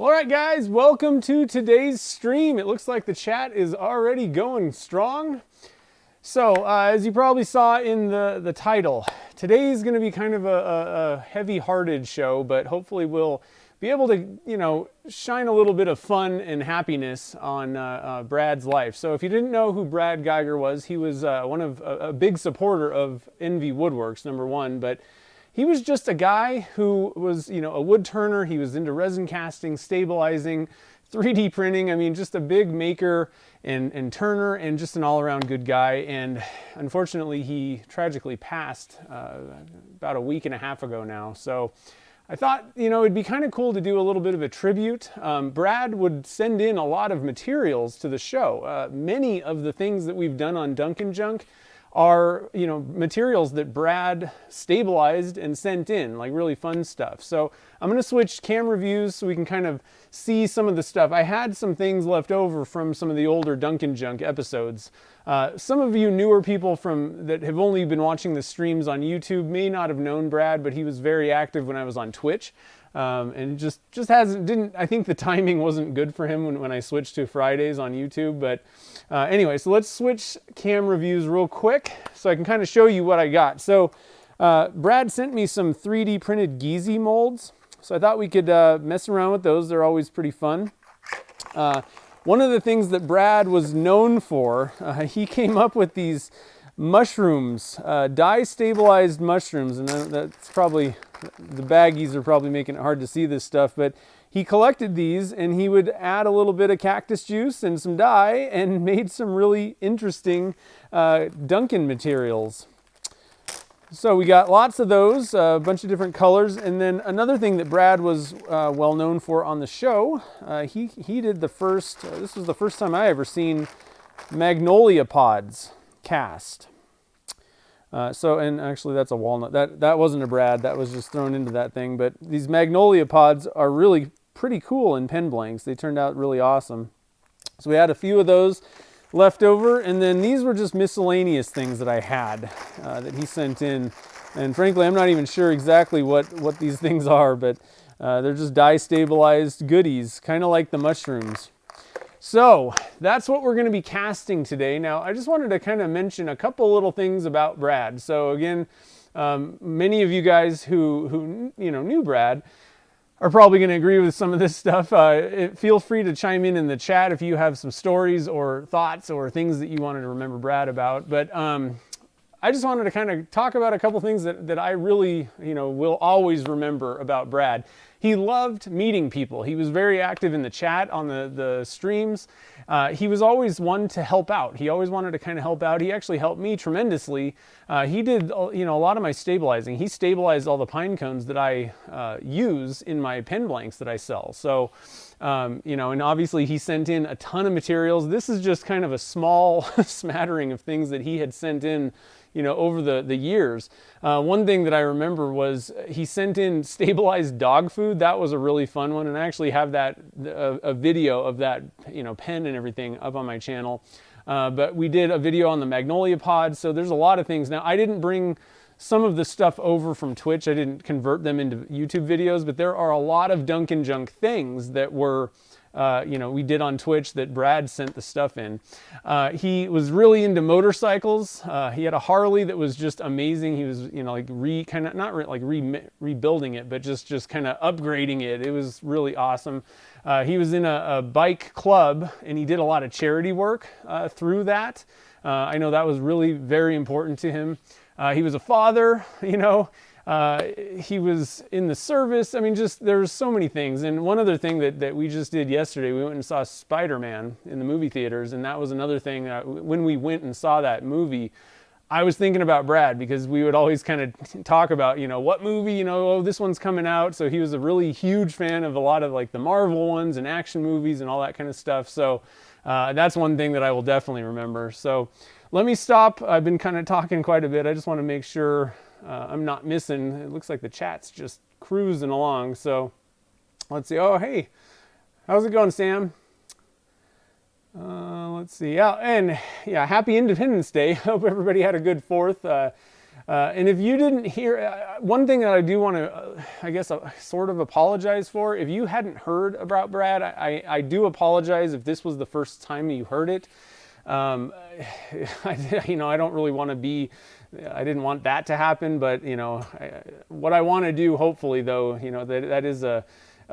All right, guys, welcome to today's stream. It looks like the chat is already going strong. So, as you probably saw in the title, today is going to be kind of a heavy-hearted show, but hopefully we'll be able to, shine a little bit of fun and happiness on Brad's life. So, if you didn't know who Brad Geiger was, he was a big supporter of NV Woodworks, number one, but he was just a guy who was, a wood turner. He was into resin casting, stabilizing, 3D printing. I mean, just a big maker and turner and just an all-around good guy. And unfortunately, he tragically passed about a week and a half ago now. So I thought, it'd be kind of cool to do a little bit of a tribute. Brad would send in a lot of materials to the show. Many of the things that we've done on dunkinjunk are, materials that Brad stabilized and sent in, like really fun stuff. So I'm going to switch camera views so we can kind of see some of the stuff. I had some things left over from some of the older dunkinjunk episodes. Some of you newer people that have only been watching the streams on YouTube may not have known Brad, but he was very active when I was on Twitch. And just I think the timing wasn't good for him when I switched to Fridays on YouTube. But anyway, so let's switch camera views real quick so I can kind of show you what I got. So Brad sent me some 3D printed Gisi molds. So I thought we could mess around with those. They're always pretty fun. One of the things that Brad was known for, he came up with these mushrooms, dye stabilized mushrooms, and that's probably, the baggies are probably making it hard to see this stuff, but he collected these and he would add a little bit of cactus juice and some dye and made some really interesting Dunkin materials. So we got lots of those, a bunch of different colors, and then another thing that Brad was well known for on the show, he did the first, this was the first time I ever seen magnolia pods cast. And actually that's a walnut. That wasn't a Brad, that was just thrown into that thing. But these magnolia pods are really pretty cool in pen blanks. They turned out really awesome. So we had a few of those left over, and then these were just miscellaneous things that I had that he sent in. And frankly, I'm not even sure exactly what these things are, but they're just dye stabilized goodies, kind of like the mushrooms. So that's what we're going to be casting today. Now, I just wanted to kind of mention a couple little things about Brad. So again, many of you guys who knew Brad are probably going to agree with some of this stuff. Feel free to chime in the chat if you have some stories or thoughts or things that you wanted to remember Brad about. But I just wanted to kind of talk about a couple things that I really, will always remember about Brad. He loved meeting people. He was very active in the chat on the streams. He was always one to help out. He always wanted to kind of help out. He actually helped me tremendously. He did, a lot of my stabilizing. He stabilized all the pine cones that I use in my pen blanks that I sell. So, and obviously he sent in a ton of materials. This is just kind of a small smattering of things that he had sent in over the years. One thing that I remember was he sent in stabilized dog food. That was a really fun one, and I actually have that a video of that pen and everything up on my channel. But we did a video on the magnolia pod, so there's a lot of things. Now, I didn't bring some of the stuff over from Twitch. I didn't convert them into YouTube videos, but there are a lot of dunkinjunk things that were we did on Twitch that Brad sent the stuff in. He was really into motorcycles. He had a Harley that was just amazing. He was, rebuilding it, but just kind of upgrading it. It was really awesome. He was in a bike club, and he did a lot of charity work through that. I know that was really very important to him. He was a father, he was in the service. I mean, there's so many things. And one other thing that we just did yesterday, we went and saw Spider-Man in the movie theaters. And that was another thing, when we went and saw that movie, I was thinking about Brad, because we would always kind of talk about, what movie, this one's coming out. So he was a really huge fan of a lot of like the Marvel ones and action movies and all that kind of stuff. So that's one thing that I will definitely remember. So let me stop. I've been kind of talking quite a bit. I just want to make sure I'm not missing. It looks like the chat's just cruising along. So let's see. Oh, hey, how's it going, Sam? Let's see. Yeah, happy Independence Day. Hope everybody had a good 4th. And if you didn't hear, one thing that I do want to, I guess, sort of apologize for, if you hadn't heard about Brad, I do apologize if this was the first time you heard it. I don't really want to be, I didn't want that to happen, but, what I want to do, hopefully, though, that is a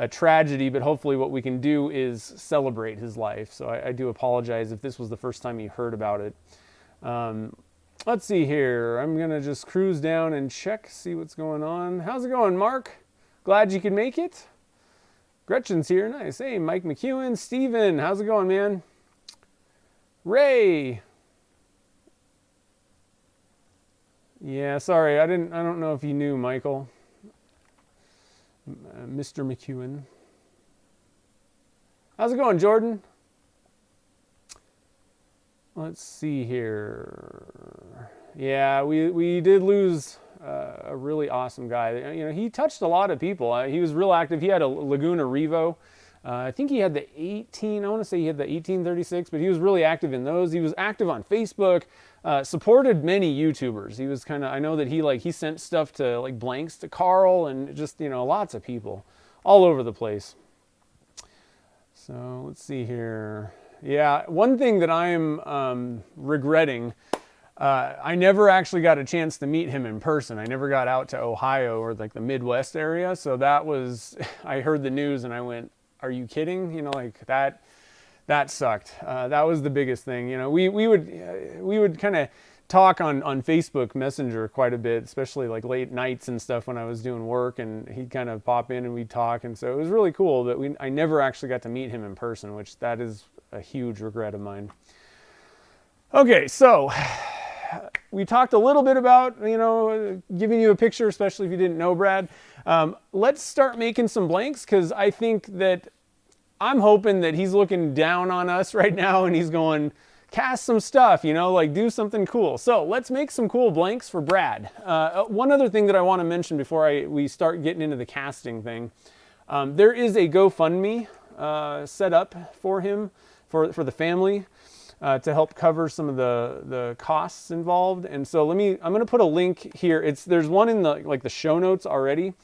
tragedy, but hopefully what we can do is celebrate his life. So I do apologize if this was the first time you heard about it. Let's see here. I'm going to just cruise down and check, see what's going on. How's it going, Mark? Glad you could make it. Gretchen's here. Nice. Hey, Mike McEwen. Steven, how's it going, man? Ray. Yeah, sorry. I don't know if you knew, Michael. Mr. McEwen. How's it going, Jordan? Let's see here. Yeah, we did lose a really awesome guy. He touched a lot of people. He was real active. He had a Laguna Revo. I think he had the 18, I want to say he had the 1836, but he was really active in those. He was active on Facebook, supported many YouTubers. He was I know that he sent stuff to blanks to Carl and just, lots of people all over the place. So let's see here. Yeah, one thing that I'm regretting, I never actually got a chance to meet him in person. I never got out to Ohio or the Midwest area. So that was, I heard the news and I went, are you kidding? That sucked. That was the biggest thing. We would kind of talk on Facebook Messenger quite a bit, especially late nights and stuff when I was doing work, and he'd kind of pop in and we'd talk. And so it was really cool that I never actually got to meet him in person, which that is a huge regret of mine. Okay, so we talked a little bit about, giving you a picture, especially if you didn't know Brad. Let's start making some blanks, because I think that I'm hoping that he's looking down on us right now and he's going, cast some stuff, do something cool. So let's make some cool blanks for Brad. One other thing that I want to mention before we start getting into the casting thing, there is a GoFundMe set up for him, for the family, to help cover some of the costs involved. And so I'm going to put a link here. There's one in the show notes already.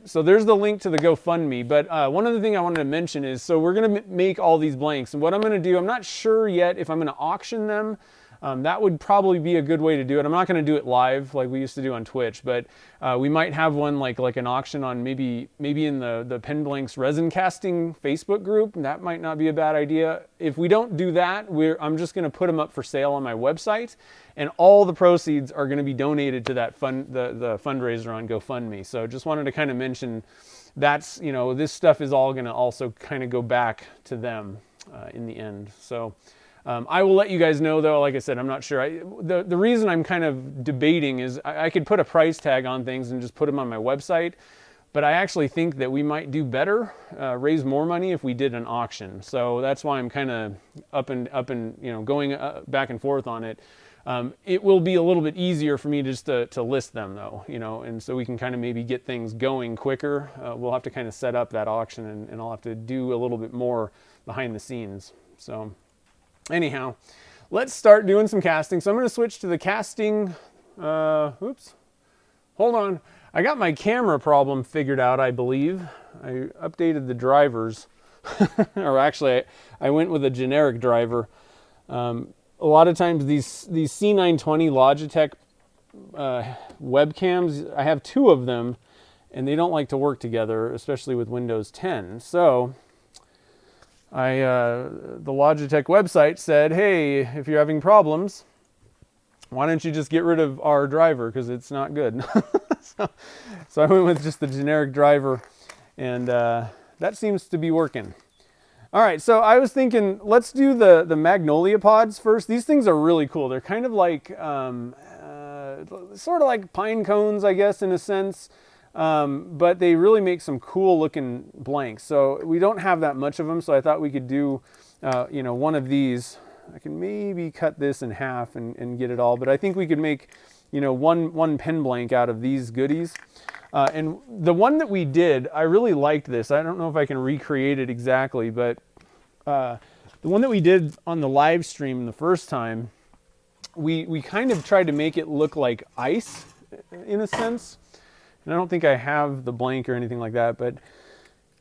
So there's the link to the GoFundMe. But one other thing I wanted to mention is, so we're going to make all these blanks. And what I'm going to do, I'm not sure yet if I'm going to auction them. That would probably be a good way to do it. I'm not going to do it live like we used to do on Twitch, but we might have one like an auction on maybe in the Pen Blanks resin casting Facebook group. That might not be a bad idea. If we don't do that, I'm just going to put them up for sale on my website, and all the proceeds are going to be donated to that the fundraiser on GoFundMe. So just wanted to kind of mention that's, this stuff is all going to also kind of go back to them in the end. So. I will let you guys know, though, like I said, I'm not sure. The reason I'm kind of debating is I could put a price tag on things and just put them on my website, but I actually think that we might do better, raise more money if we did an auction. So that's why I'm kind of up and going back and forth on it. It will be a little bit easier for me just to list them, though, and so we can kind of maybe get things going quicker. We'll have to kind of set up that auction, and I'll have to do a little bit more behind the scenes. So. Anyhow, let's start doing some casting. So I'm going to switch to the casting. Oops. Hold on. I got my camera problem figured out, I believe. I updated the drivers. Or actually, I went with a generic driver. A lot of times these C920 Logitech webcams, I have two of them, and they don't like to work together, especially with Windows 10. So the Logitech website said, hey, if you're having problems, why don't you just get rid of our driver, because it's not good. so I went with just the generic driver, and that seems to be working. All right, so I was thinking, let's do the magnolia pods first. These things are really cool. They're kind of like, sort of like pine cones, I guess, in a sense. But they really make some cool looking blanks. So we don't have that much of them, so I thought we could do, one of these. I can maybe cut this in half and get it all, but I think we could make, one pen blank out of these goodies. And the one that we did, I really liked this. I don't know if I can recreate it exactly, but the one that we did on the live stream the first time, we kind of tried to make it look like ice in a sense. And I don't think I have the blank or anything like that, but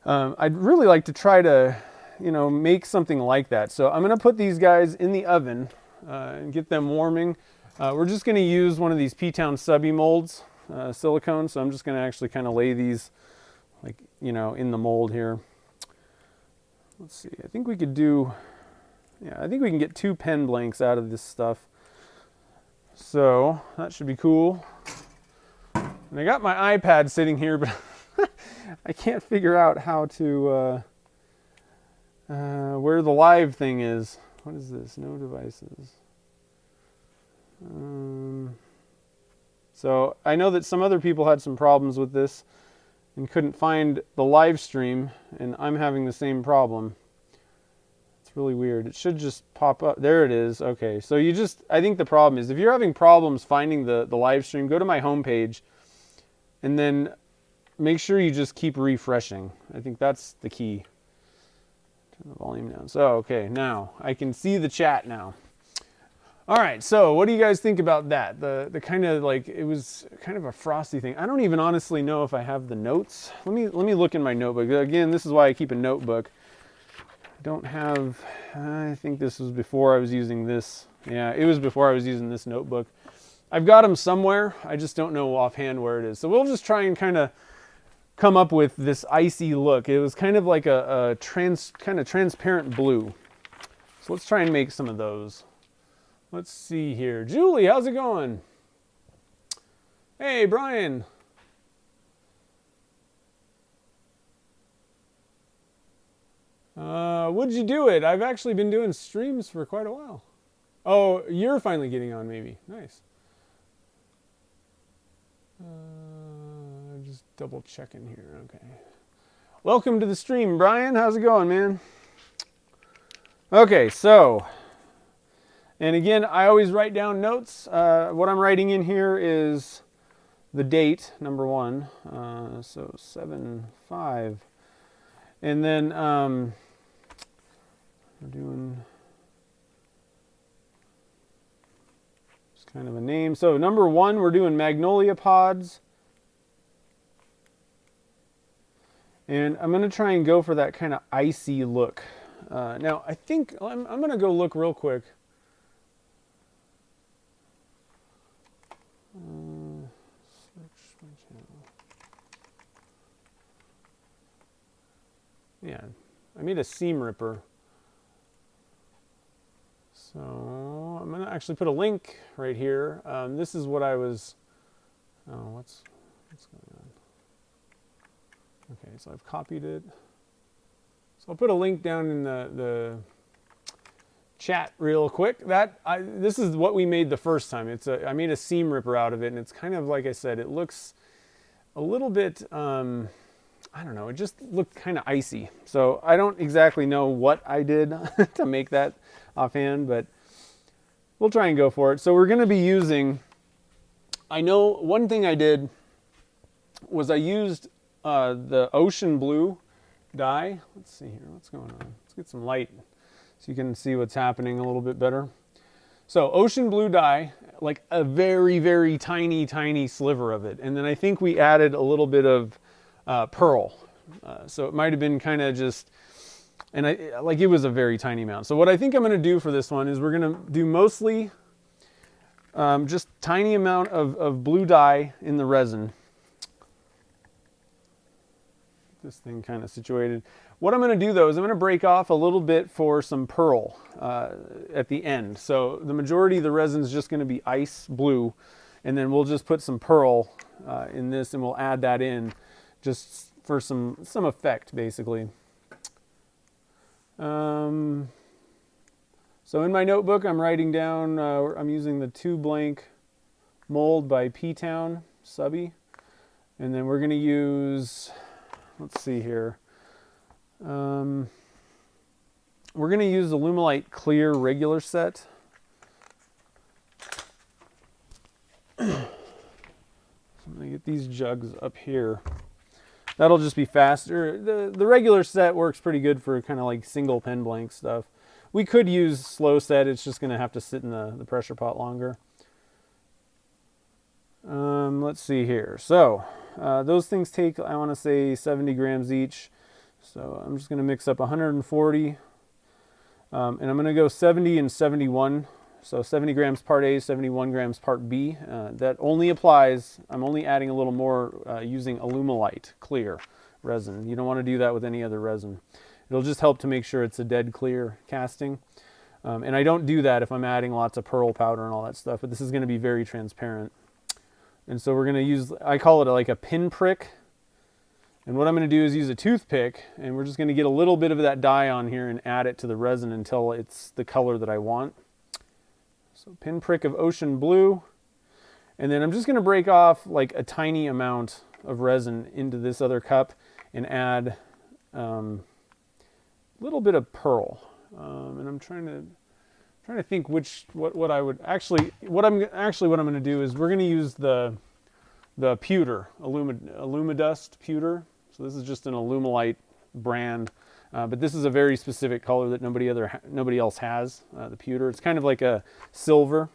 I'd really like to try to, make something like that. So I'm going to put these guys in the oven and get them warming. We're just going to use one of these P-Town subby molds, silicone. So I'm just going to actually kind of lay these in the mold here. Let's see, I think we could do, I think we can get 2 pen blanks out of this stuff. So that should be cool. And I got my iPad sitting here, but I can't figure out how to, where the live thing is. What is this? No devices. So I know that some other people had some problems with this and couldn't find the live stream, and I'm having the same problem. It's really weird. It should just pop up. There it is. Okay, so I think the problem is if you're having problems finding the live stream, go to my homepage and then make sure you just keep refreshing. I think that's the key. Turn the volume down. So, okay, now I can see the chat now. All right, so what do you guys think about that? The kind of it was kind of a frosty thing. I don't even honestly know if I have the notes. Let me look in my notebook. Again, this is why I keep a notebook. I don't have, I think this was before I was using this. Yeah, it was before I was using this notebook. I've got them somewhere. I just don't know offhand where it is. So we'll just try and kind of come up with this icy look. It was kind of like a kind of transparent blue. So let's try and make some of those. Let's see here. Julie, how's it going? Hey, Brian. Would you do it? I've actually been doing streams for quite a while. Oh, you're finally getting on, maybe. Nice. Just double checking here. Okay. Welcome to the stream, Brian. How's it going, man? Okay, so... And again, I always write down notes. What I'm writing in here is the date, number 1. So 7/5. And then we're doing just kind of a name. So number 1, we're doing magnolia pods. And I'm going to try and go for that kind of icy look. Now, I think I'm going to go look real quick. Search my channel. Yeah, I made a seam ripper. So I'm going to actually put a link right here. This is what I was... Oh, what's going on? Okay, so I've copied it. So I'll put a link down in the chat real quick. This is what we made the first time. I made a seam ripper out of it, and it's kind of, like I said, it looks a little bit, I don't know, it just looked kind of icy. So I don't exactly know what I did to make that offhand, but we'll try and go for it. So we're going to be using, I know one thing I did was I used the ocean blue dye. Let's see here, what's going on? Let's get some light so you can see what's happening a little bit better. So ocean blue dye, like a very, very tiny, tiny sliver of it. And then I think we added a little bit of pearl. So it might have been kind of just, and it was a very tiny amount. So what I think I'm going to do for this one is we're going to do mostly just tiny amount of blue dye in the resin. This thing kind of situated. What I'm going to do though is I'm going to break off a little bit for some pearl at the end. So the majority of the resin is just going to be ice blue, and then we'll just put some pearl in this, and we'll add that in just for some effect, basically. So in my notebook, I'm writing down. I'm using the 2 blank mold by P-Town subby, and then we're going to use. Let's see here. We're going to use the Lumelite Clear regular set. So I'm going to get these jugs up here. That'll just be faster. The regular set works pretty good for kind of like single pen blank stuff. We could use slow set. It's just going to have to sit in the pressure pot longer. Let's see here. So those things take, I want to say 70 grams each. So I'm just going to mix up 140. And I'm going to go 70 and 71. So 70 grams part A, 71 grams part B. That only applies, I'm only adding a little more using Alumilite clear resin. You don't want to do that with any other resin. It'll just help to make sure it's a dead clear casting. And I don't do that if I'm adding lots of pearl powder and all that stuff, but this is going to be very transparent. And so we're going to use, I call it like a pin prick. And what I'm going to do is use a toothpick, and we're just going to get a little bit of that dye on here and add it to the resin until it's the color that I want. So pin prick of ocean blue. And then I'm just going to break off like a tiny amount of resin into this other cup and add a little bit of pearl. And I'm trying to think what I would actually, what I'm going to do is we're going to use the pewter, Alumidust pewter. So this is just an Alumilite brand, but this is a very specific color that nobody else has, the pewter. It's kind of like a silver.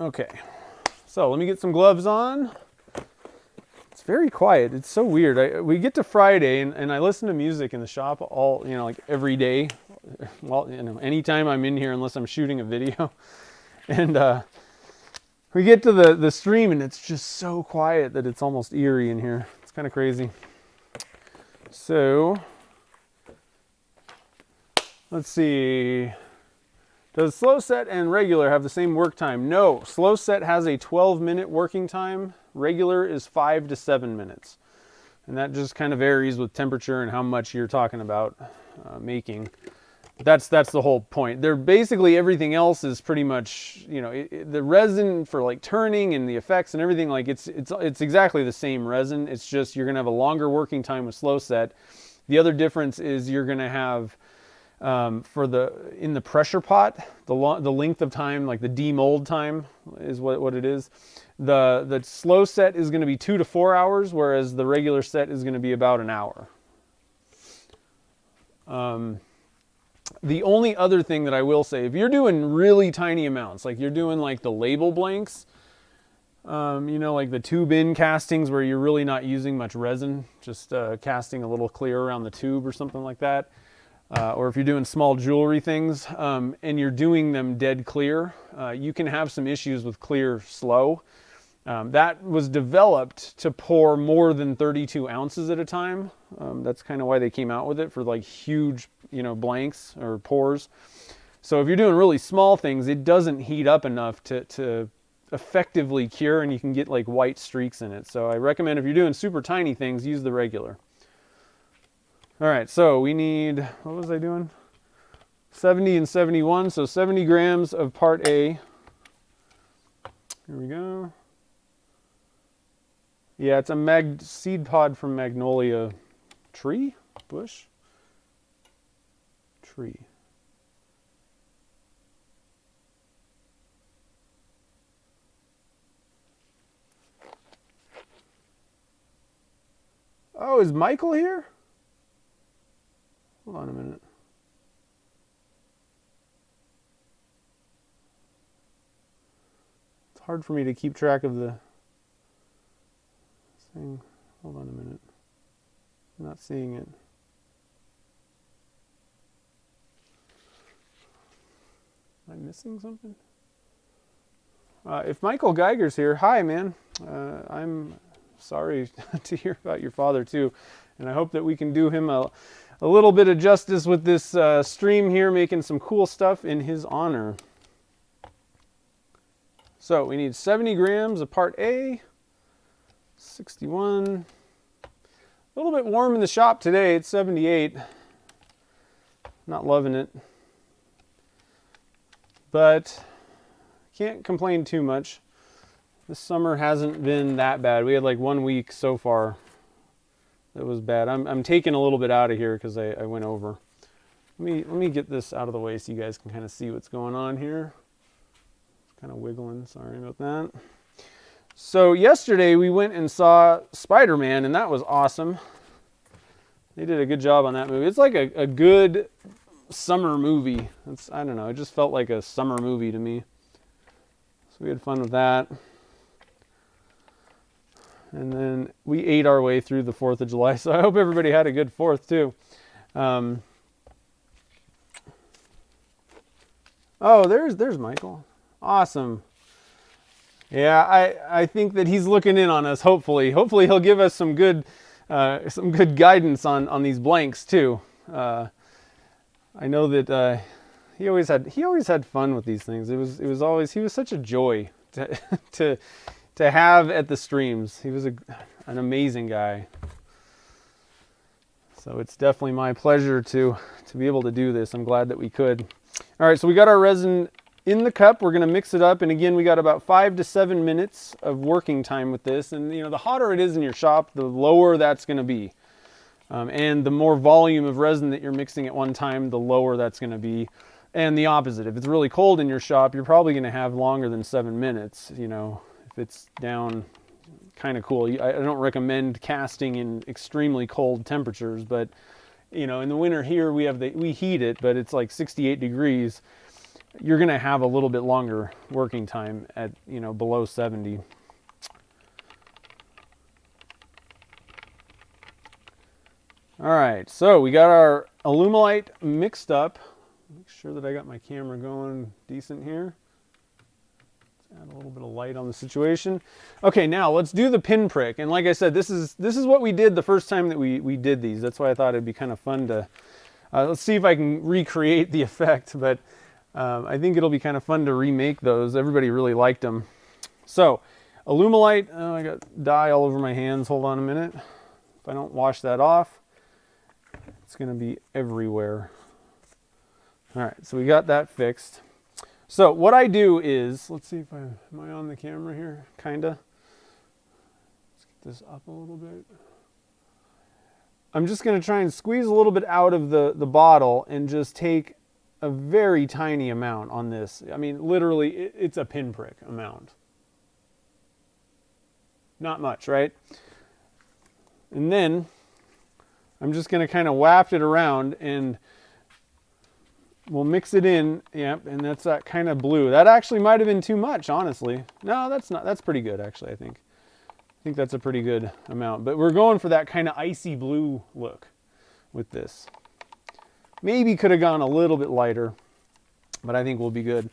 Okay, so let me get some gloves on. It's very quiet. It's so weird. We get to Friday and I listen to music in the shop all, like every day. Well, anytime I'm in here unless I'm shooting a video. And we get to the stream and it's just so quiet that it's almost eerie in here. It's kind of crazy. So, let's see. Does slow set and regular have the same work time? No. Slow set has a 12-minute working time. Regular is 5 to 7 minutes. And that just kind of varies with temperature and how much you're talking about making. That's the whole point. They're basically, everything else is pretty much, the resin for like turning and the effects and everything, like it's exactly the same resin. It's just you're going to have a longer working time with slow set. The other difference is you're going to have in the pressure pot, the length of time, like the demold time is what it is. The slow set is going to be 2 to 4 hours, whereas the regular set is going to be about an hour. The only other thing that I will say, if you're doing really tiny amounts, like you're doing like the label blanks, like the tube in castings where you're really not using much resin, just casting a little clear around the tube or something like that. Or if you're doing small jewelry things and you're doing them dead clear, you can have some issues with clear slow. That was developed to pour more than 32 ounces at a time. That's kind of why they came out with it for like huge, blanks or pours. So if you're doing really small things, it doesn't heat up enough to effectively cure, and you can get like white streaks in it. So I recommend if you're doing super tiny things, use the regular. All right, so we need, what was I doing? 70 and 71, so 70 grams of part A. Here we go. Yeah, it's a seed pod from magnolia tree, bush, tree. Oh, is Michael here? Hold on a minute. It's hard for me to keep track of the thing. Hold on a minute. I'm not seeing it. Am I missing something? If Michael Geiger's here, hi man. I'm sorry to hear about your father too. And I hope that we can do him a little bit of justice with this stream here, making some cool stuff in his honor. So we need 70 grams of part A, 61. A little bit warm in the shop today. It's 78. Not loving it. But can't complain too much. This summer hasn't been that bad. We had like 1 week so far that was bad. I'm taking a little bit out of here because I went over. Let me get this out of the way so you guys can kind of see what's going on here. It's kind of wiggling. Sorry about that. So yesterday we went and saw Spider-Man, and that was awesome. They did a good job on that movie. It's like a good summer movie. I don't know, it just felt like a summer movie to me. So we had fun with that. And then we ate our way through the 4th of July. So I hope everybody had a good 4th too. Oh, there's Michael. Awesome. Yeah, I think that he's looking in on us. Hopefully he'll give us some good guidance on these blanks too. I know that he always had fun with these things. He was such a joy to have at the streams. He was an amazing guy. So it's definitely my pleasure to be able to do this. I'm glad that we could. All right, so we got our resin in the cup. We're going to mix it up, and again, we got about 5 to 7 minutes of working time with this. And the hotter it is in your shop, the lower that's going to be. And the more volume of resin that you're mixing at one time, the lower that's going to be. And the opposite, if it's really cold in your shop, you're probably going to have longer than 7 minutes. If it's down kind of cool. I don't recommend casting in extremely cold temperatures, but in the winter here we heat it, but it's like 68 degrees. You're going to have a little bit longer working time at below 70. All right, so we got our Alumilite mixed up. Make sure that I got my camera going decent here. Let's add a little bit of light on the situation. Okay, now let's do the pinprick. And like I said, this is what we did the first time that we did these. That's why I thought it'd be kind of fun to, let's see if I can recreate the effect, but I think it'll be kind of fun to remake those. Everybody really liked them. So, Alumilite, oh, I got dye all over my hands. Hold on a minute. If I don't wash that off, it's going to be everywhere. All right, so we got that fixed. So what I do is, let's see if am I on the camera here? Kinda. Let's get this up a little bit. I'm just going to try and squeeze a little bit out of the bottle and just take a very tiny amount on this. I mean, literally, it's a pinprick amount. Not much, right? And then I'm just going to kind of waft it around and we'll mix it in. Yep, and that's that kind of blue. That actually might have been too much, honestly. No, that's not. That's pretty good, actually, I think. I think that's a pretty good amount. But we're going for that kind of icy blue look with this. Maybe could have gone a little bit lighter, but I think we'll be good.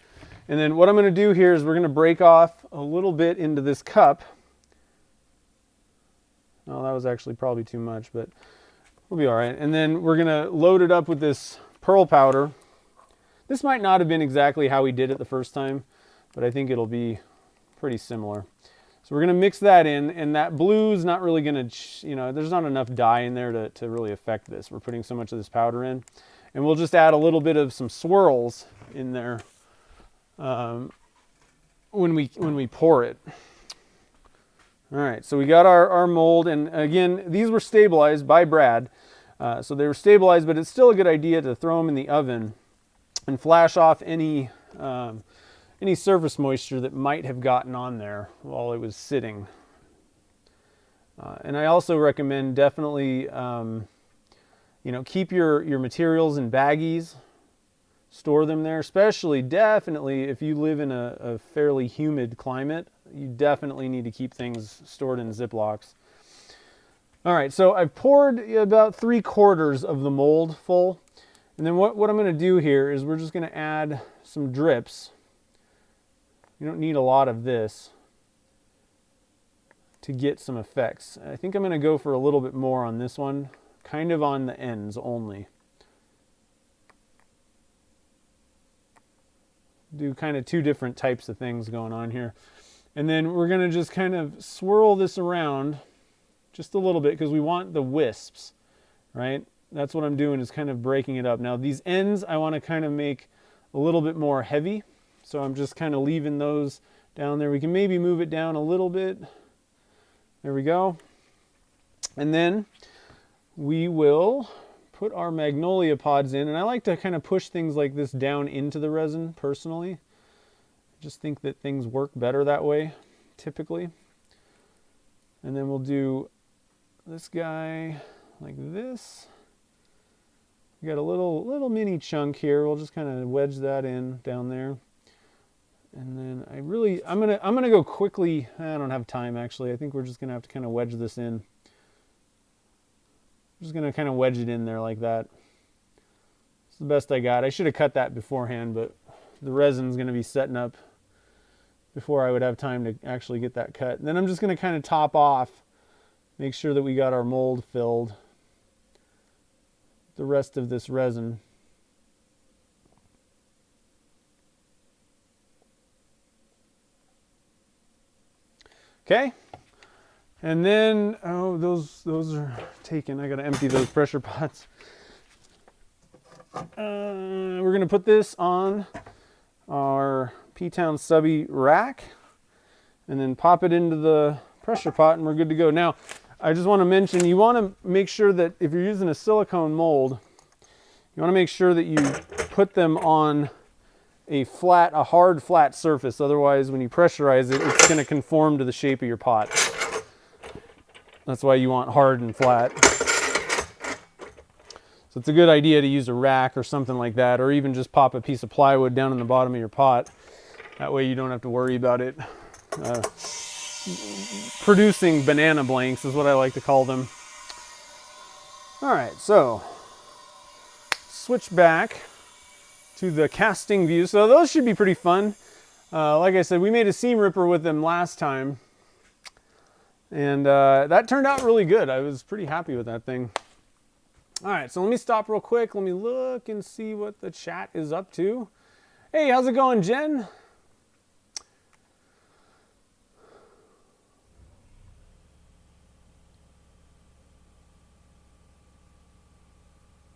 And then what I'm going to do here is we're going to break off a little bit into this cup. Oh, that was actually probably too much, but we'll be all right. And then we're going to load it up with this pearl powder. This might not have been exactly how we did it the first time, but I think it'll be pretty similar. So we're going to mix that in, and that blue's not really going to, there's not enough dye in there to really affect this. We're putting so much of this powder in. And we'll just add a little bit of some swirls in there when we pour it. All right, so we got our mold, and again, these were stabilized by Brad. So they were stabilized, but it's still a good idea to throw them in the oven and flash off any surface moisture that might have gotten on there while it was sitting. And I also recommend definitely, keep your materials in baggies, store them there, especially definitely if you live in a fairly humid climate, you definitely need to keep things stored in Ziplocs. All right, so I've poured about 3/4 of the mold full. And then what I'm going to do here is we're just going to add some drips. You don't need a lot of this to get some effects. I think I'm going to go for a little bit more on this one, kind of on the ends only. Do kind of two different types of things going on here. And then we're going to just kind of swirl this around just a little bit because we want the wisps, right? That's what I'm doing, is kind of breaking it up. Now these ends I want to kind of make a little bit more heavy. So I'm just kind of leaving those down there. We can maybe move it down a little bit. There we go. And then we will put our magnolia pods in. And I like to kind of push things like this down into the resin personally. I just think that things work better that way, typically. And then we'll do this guy like this. We got a little mini chunk here. We'll just kind of wedge that in down there. And then I'm gonna go quickly. I don't have time actually. I think we're just gonna have to kind of wedge this in. I'm just gonna kind of wedge it in there like that. It's the best I got. I should have cut that beforehand, but the resin's gonna be setting up before I would have time to actually get that cut. And then I'm just gonna kind of top off, make sure that we got our mold filled. The rest of this resin. Okay, and then, oh, those are taken. I gotta empty those pressure pots. We're gonna put this on our P-Town subby rack and then pop it into the pressure pot and we're good to go. Now, I just wanna mention, you wanna make sure that if you're using a silicone mold, you wanna make sure that you put them on a hard flat surface. Otherwise, when you pressurize it, it's going to conform to the shape of your pot. That's why you want hard and flat. So it's a good idea to use a rack or something like that, or even just pop a piece of plywood down in the bottom of your pot. That way you don't have to worry about it producing banana blanks is what I like to call them. All right, so switch back to the casting view. So those should be pretty fun. Like I said, we made a seam ripper with them last time. And that turned out really good. I was pretty happy with that thing. All right, so let me stop real quick. Let me look and see what the chat is up to. Hey, how's it going, Jen?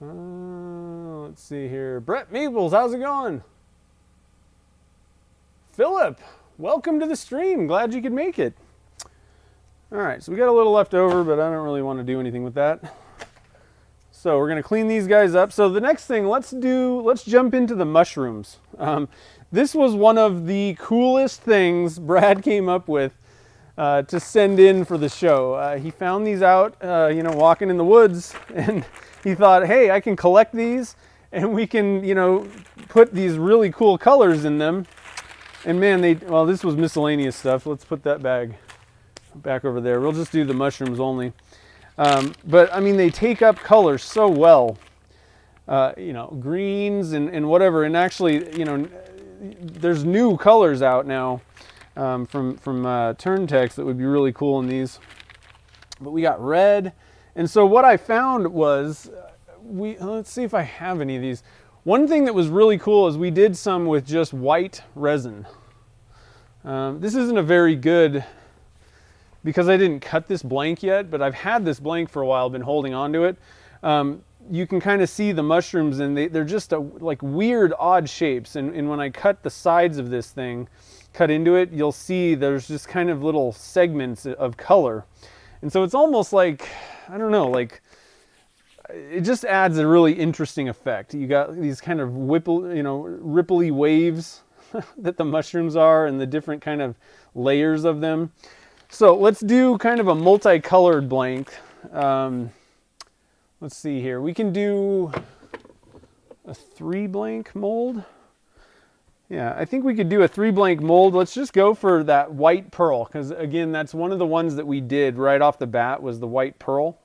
Let's see here. Brett Maples, how's it going? Philip, welcome to the stream. Glad you could make it. All right, so we got a little left over, but I don't really want to do anything with that. So we're going to clean these guys up. So the next thing, let's jump into the mushrooms. This was one of the coolest things Brad came up with to send in for the show. He found these out, walking in the woods, and he thought, hey, I can collect these and we can, put these really cool colors in them. And man, this was miscellaneous stuff. Let's put that bag back over there. We'll just do the mushrooms only. But I mean, they take up colors so well, greens and whatever. And actually, there's new colors out now from Turntex that would be really cool in these. But we got red. And so what I found was, let's see if I have any of these. One thing that was really cool is we did some with just white resin. This isn't a very good, because I didn't cut this blank yet, but I've had this blank for a while, been holding on to it. You can kind of see the mushrooms and they're just like weird, odd shapes. And when I cut the sides of this thing, cut into it, you'll see there's just kind of little segments of color. And so it's almost like, I don't know, like it just adds a really interesting effect. You got these kind of ripply waves that the mushrooms are and the different kind of layers of them. So let's do kind of a multicolored blank. Let's see here. We can do a 3 blank mold. Yeah, I think we could do a 3 blank mold. Let's just go for that white pearl, because again, that's one of the ones that we did right off the bat was the white pearl.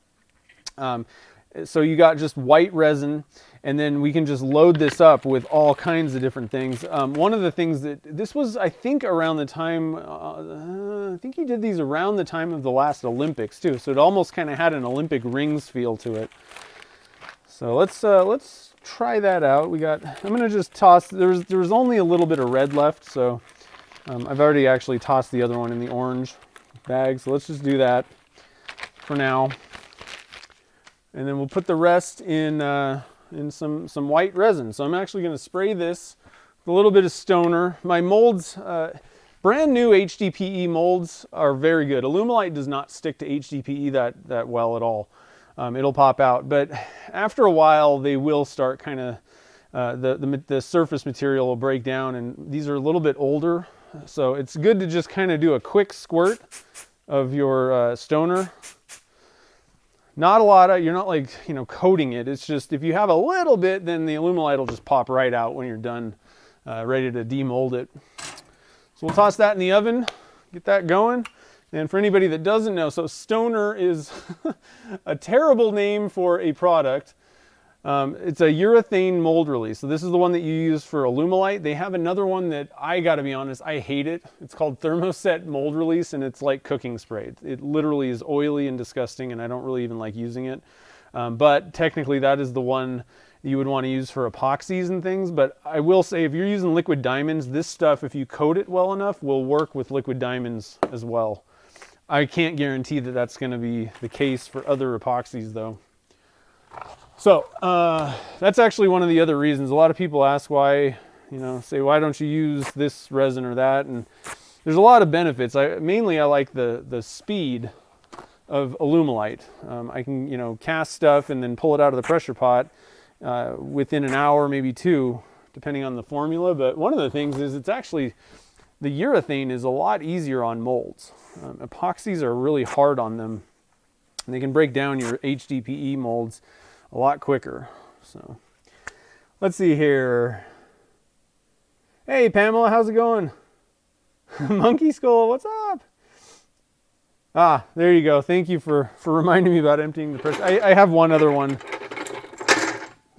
So you got just white resin, and then we can just load this up with all kinds of different things. One of the things this was, I think, around the time, I think he did these around the time of the last Olympics too. So it almost kind of had an Olympic rings feel to it. So let's try that out. I'm gonna just toss, there was only a little bit of red left, so I've already actually tossed the other one in the orange bag. So let's just do that for now. And then we'll put the rest in some white resin. So I'm actually going to spray this with a little bit of stoner. My molds, brand new HDPE molds are very good. Alumilite does not stick to HDPE that well at all. It'll pop out, but after a while they will start kind of, the surface material will break down, and these are a little bit older. So it's good to just kind of do a quick squirt of your stoner Not a lot of, you're not like, coating it. It's just, if you have a little bit, then the Alumilite will just pop right out when you're done, ready to demold it. So we'll toss that in the oven, get that going. And for anybody that doesn't know, so Stoner is a terrible name for a product. It's a urethane mold release. So this is the one that you use for Alumilite. They have another one that, I gotta be honest, I hate it. It's called Thermoset mold release, and it's like cooking spray. It literally is oily and disgusting, and I don't really even like using it. But technically that is the one you would want to use for epoxies and things. But I will say, if you're using liquid diamonds, this stuff, if you coat it well enough, will work with liquid diamonds as well. I can't guarantee that that's going to be the case for other epoxies though. So that's actually one of the other reasons. A lot of people ask why, say, why don't you use this resin or that? And there's a lot of benefits. Mainly I like the speed of Alumilite. I can, cast stuff and then pull it out of the pressure pot within an hour, maybe two, depending on the formula. But one of the things is it's actually, the urethane is a lot easier on molds. Epoxies are really hard on them, and they can break down your HDPE molds a lot quicker. So let's see here. Hey Pamela, how's it going? Monkey Skull, what's up? Ah, there you go. Thank you for reminding me about emptying the pressure. I have one other one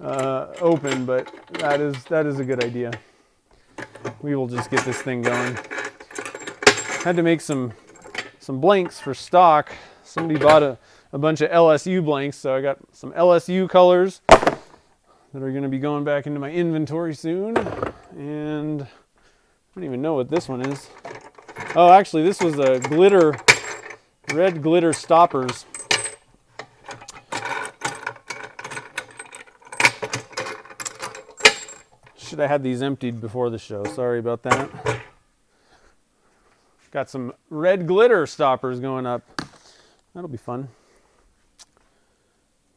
open, but that is a good idea. We will just get this thing going. Had to make some blanks for stock. Somebody bought a bunch of LSU blanks, so I got some LSU colors that are going to be going back into my inventory soon. And I don't even know what this one is. Oh, actually, this was a red glitter stoppers. Should have had these emptied before the show. Sorry about that. Got some red glitter stoppers going up. That'll be fun.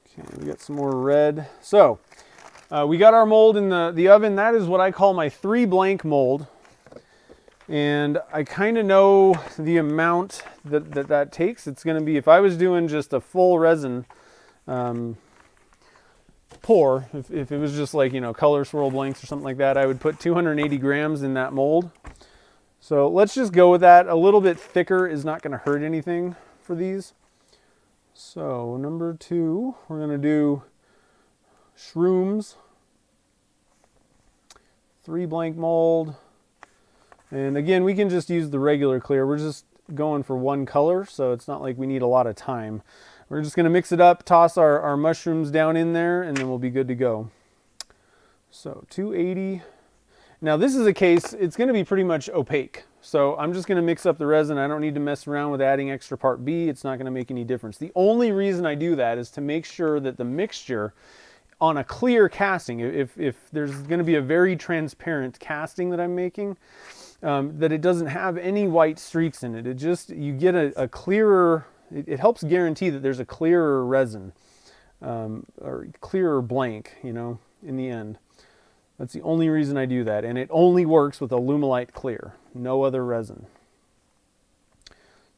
Okay, we got some more red. So we got our mold in the oven. That is what I call my 3 blank mold. And I kind of know the amount that takes. It's going to be, if I was doing just a full resin pour, if it was just like, color swirl blanks or something like that, I would put 280 grams in that mold. So let's just go with that. A little bit thicker is not going to hurt anything for these. So number 2, we're going to do shrooms, 3 blank mold. And again, we can just use the regular clear. We're just going for 1 color, so it's not like we need a lot of time. We're just going to mix it up, toss our mushrooms down in there, and then we'll be good to go. So 280. Now this is a case, it's going to be pretty much opaque. So I'm just going to mix up the resin. I don't need to mess around with adding extra part B. It's not going to make any difference. The only reason I do that is to make sure that the mixture on a clear casting, if there's going to be a very transparent casting that I'm making, that it doesn't have any white streaks in it. It just, you get a clearer, it helps guarantee that there's a clearer resin, or clearer blank, in the end. That's the only reason I do that, and it only works with Alumilite clear, no other resin.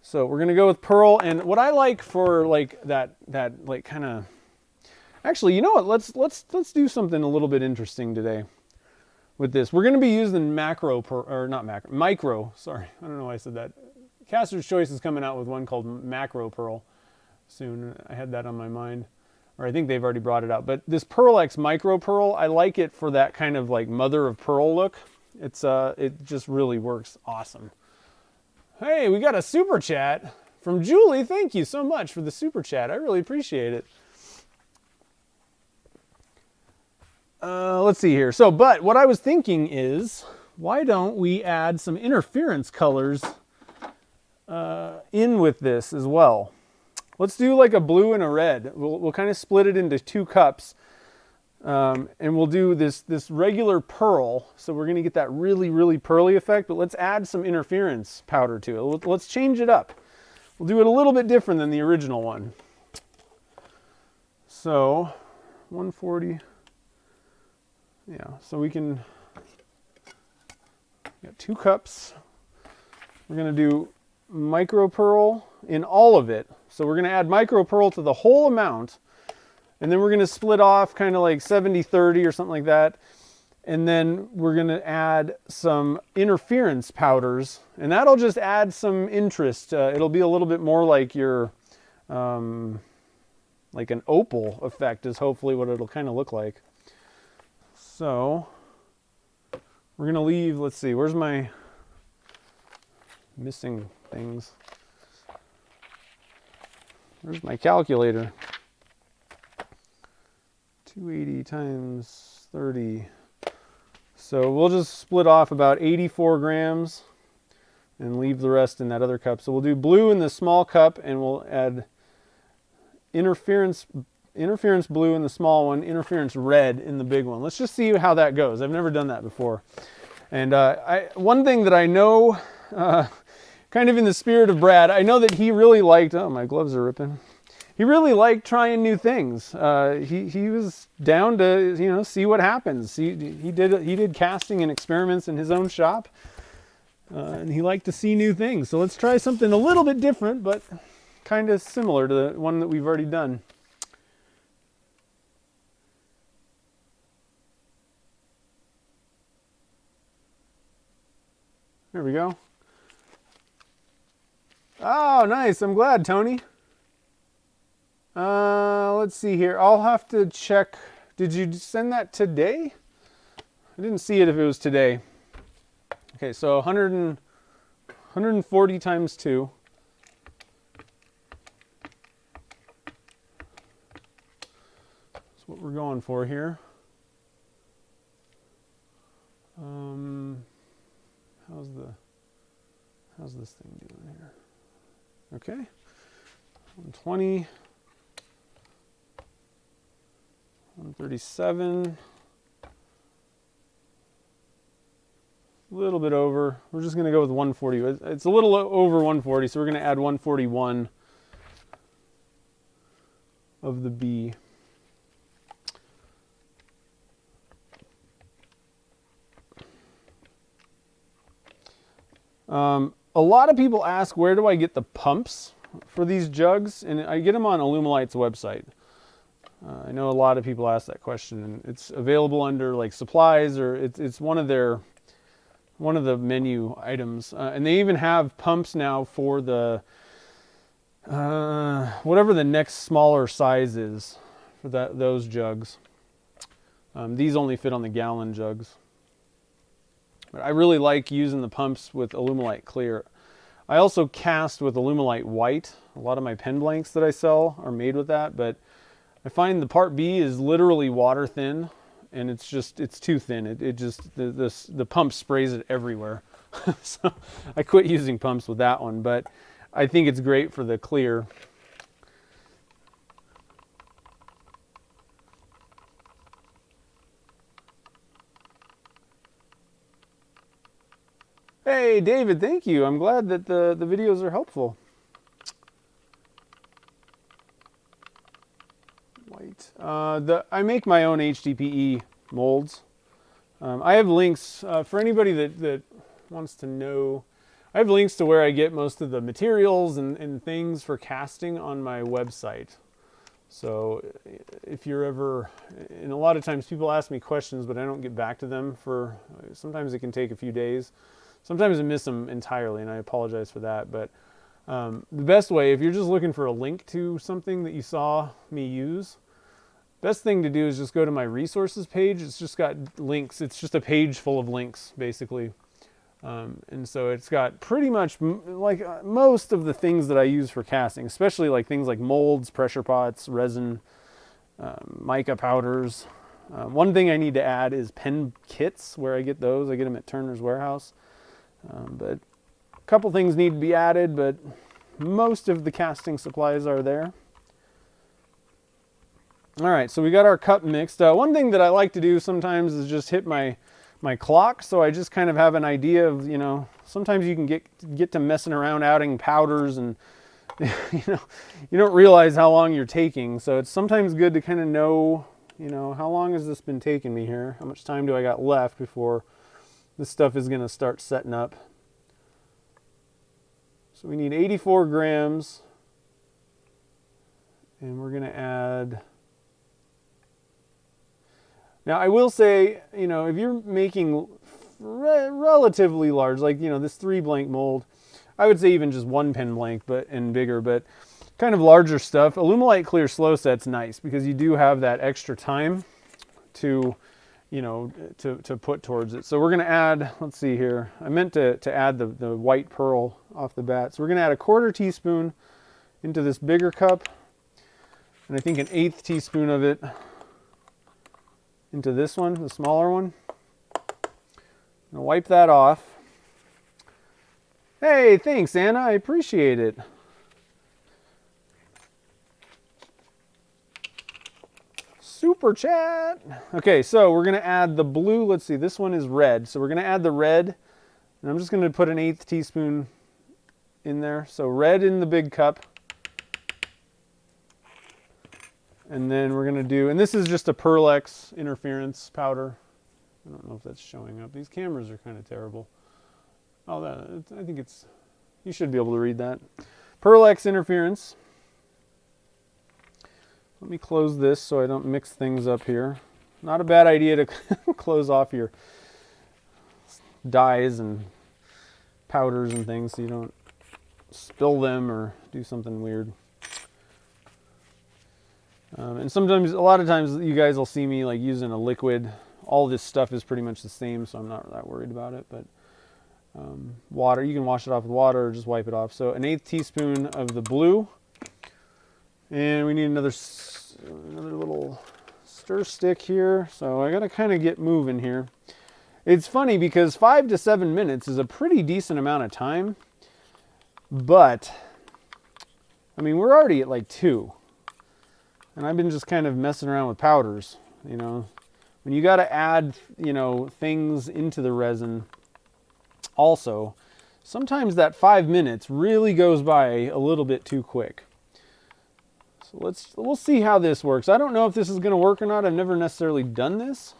So we're gonna go with pearl, and what I like for like that like kind of, actually, you know what? Let's do something a little bit interesting today with this. We're gonna be using micro. Sorry, I don't know why I said that. Caster's Choice is coming out with one called macro pearl soon. I had that on my mind. Or I think they've already brought it out. But this Pearl X Micro Pearl, I like it for that kind of like mother of pearl look. It just really works awesome. Hey, we got a super chat from Julie. Thank you so much for the super chat. I really appreciate it. Let's see here. So, but what I was thinking is, why don't we add some interference colors in with this as well? Let's do like a blue and a red. We'll kind of split it into 2 cups. And we'll do this regular pearl. So we're going to get that really, really pearly effect. But let's add some interference powder to it. Let's change it up. We'll do it a little bit different than the original one. So 140. Yeah, so we can, got 2 cups. We're going to do micro pearl in all of it. So we're going to add micro pearl to the whole amount, and then we're going to split off kind of like 70-30 or something like that. And then we're going to add some interference powders, and that'll just add some interest. It'll be a little bit more like your, like an opal effect is hopefully what it'll kind of look like. So we're going to leave, let's see, where's my missing things? Where's my calculator? 280 times 30. So we'll just split off about 84 grams and leave the rest in that other cup. So we'll do blue in the small cup, and we'll add interference blue in the small one, interference red in the big one. Let's just see how that goes. I've never done that before. And one thing that I know, kind of in the spirit of Brad, I know that he really liked, oh, my gloves are ripping. He really liked trying new things. He was down to, you know, see what happens. He did casting and experiments in his own shop, and he liked to see new things. So let's try something a little bit different, but kind of similar to the one that we've already done. There we go. Oh, nice. I'm glad, Tony. Let's see here. I'll have to check. Did you send that today? I didn't see it if it was today. Okay, so 140 times 2. That's what we're going for here. How's this thing doing here? Okay, 120. 137, a little bit over. We're just going to go with 140. It's a little over 140, so we're going to add 141 of the B. A lot of people ask, where do I get the pumps for these jugs? And I get them on Alumilite's website. I know a lot of people ask that question, and it's available under like supplies, or it's one of the menu items. And they even have pumps now for the whatever the next smaller size is for those jugs. These only fit on the gallon jugs. But I really like using the pumps with Alumilite Clear. I also cast with Alumilite White. A lot of my pen blanks that I sell are made with that, but I find the part B is literally water thin, and it's too thin. The pump sprays it everywhere. So I quit using pumps with that one, but I think it's great for the clear. Hey, David, thank you. I'm glad that the videos are helpful. White. I make my own HDPE molds. I have links for anybody that wants to know. I have links to where I get most of the materials and things for casting on my website. So if you're ever, and a lot of times people ask me questions, but I don't get back to them sometimes it can take a few days. Sometimes I miss them entirely, and I apologize for that. But the best way, if you're just looking for a link to something that you saw me use, best thing to do is just go to my resources page. It's just got links. It's just a page full of links, basically. And so it's got pretty much like most of the things that I use for casting, especially like things like molds, pressure pots, resin, mica powders. One thing I need to add is pen kits, where I get those. I get them at Turner's Warehouse. But a couple things need to be added, but most of the casting supplies are there. All right, so we got our cup mixed. One thing that I like to do sometimes is just hit my clock, so I just kind of have an idea of, sometimes you can get to messing around adding powders, and you don't realize how long you're taking. So it's sometimes good to kind of know, how long has this been taking me here? How much time do I got left before this stuff is going to start setting up? So we need 84 grams And we're going to add... Now, I will say, you know, if you're making relatively large, like, you know, this 3 blank mold, I would say even just 1 pen blank and bigger, but kind of larger stuff, Alumilite Clear Slow Set's nice because you do have that extra time to, you know, to put towards it. So we're going to add, let's see here, I meant to add the white pearl off the bat. So we're going to add a 1/4 teaspoon into this bigger cup, and I think an 1/8 teaspoon of it into this one, the smaller one. I'm gonna wipe that off. Hey, thanks, Anna. I appreciate it. Super chat. Okay, so we're gonna add the blue. Let's see, this one is red. So we're gonna add the red, and I'm just gonna put an 1/8 teaspoon in there. So red in the big cup. And then we're gonna do, and this is just a Pearl-Ex interference powder. I don't know if that's showing up. These cameras are kind of terrible. Oh, I think it's, you should be able to read that. Pearl-Ex interference. Let me close this so I don't mix things up here. Not a bad idea to close off your dyes and powders and things so you don't spill them or do something weird. And sometimes, a lot of times, you guys will see me like using a liquid. All this stuff is pretty much the same, so I'm not that worried about it. But water, you can wash it off with water or just wipe it off. So an 1/8 teaspoon of the blue, and we need another little stir stick here. So I gotta kind of get moving here. It's funny because 5 to 7 minutes is a pretty decent amount of time, but I mean we're already at like 2. And I've been just kind of messing around with powders, you know. When you got to add, you know, things into the resin also, sometimes that 5 minutes really goes by a little bit too quick. So we'll see how this works. I don't know if this is going to work or not. I've never necessarily done this.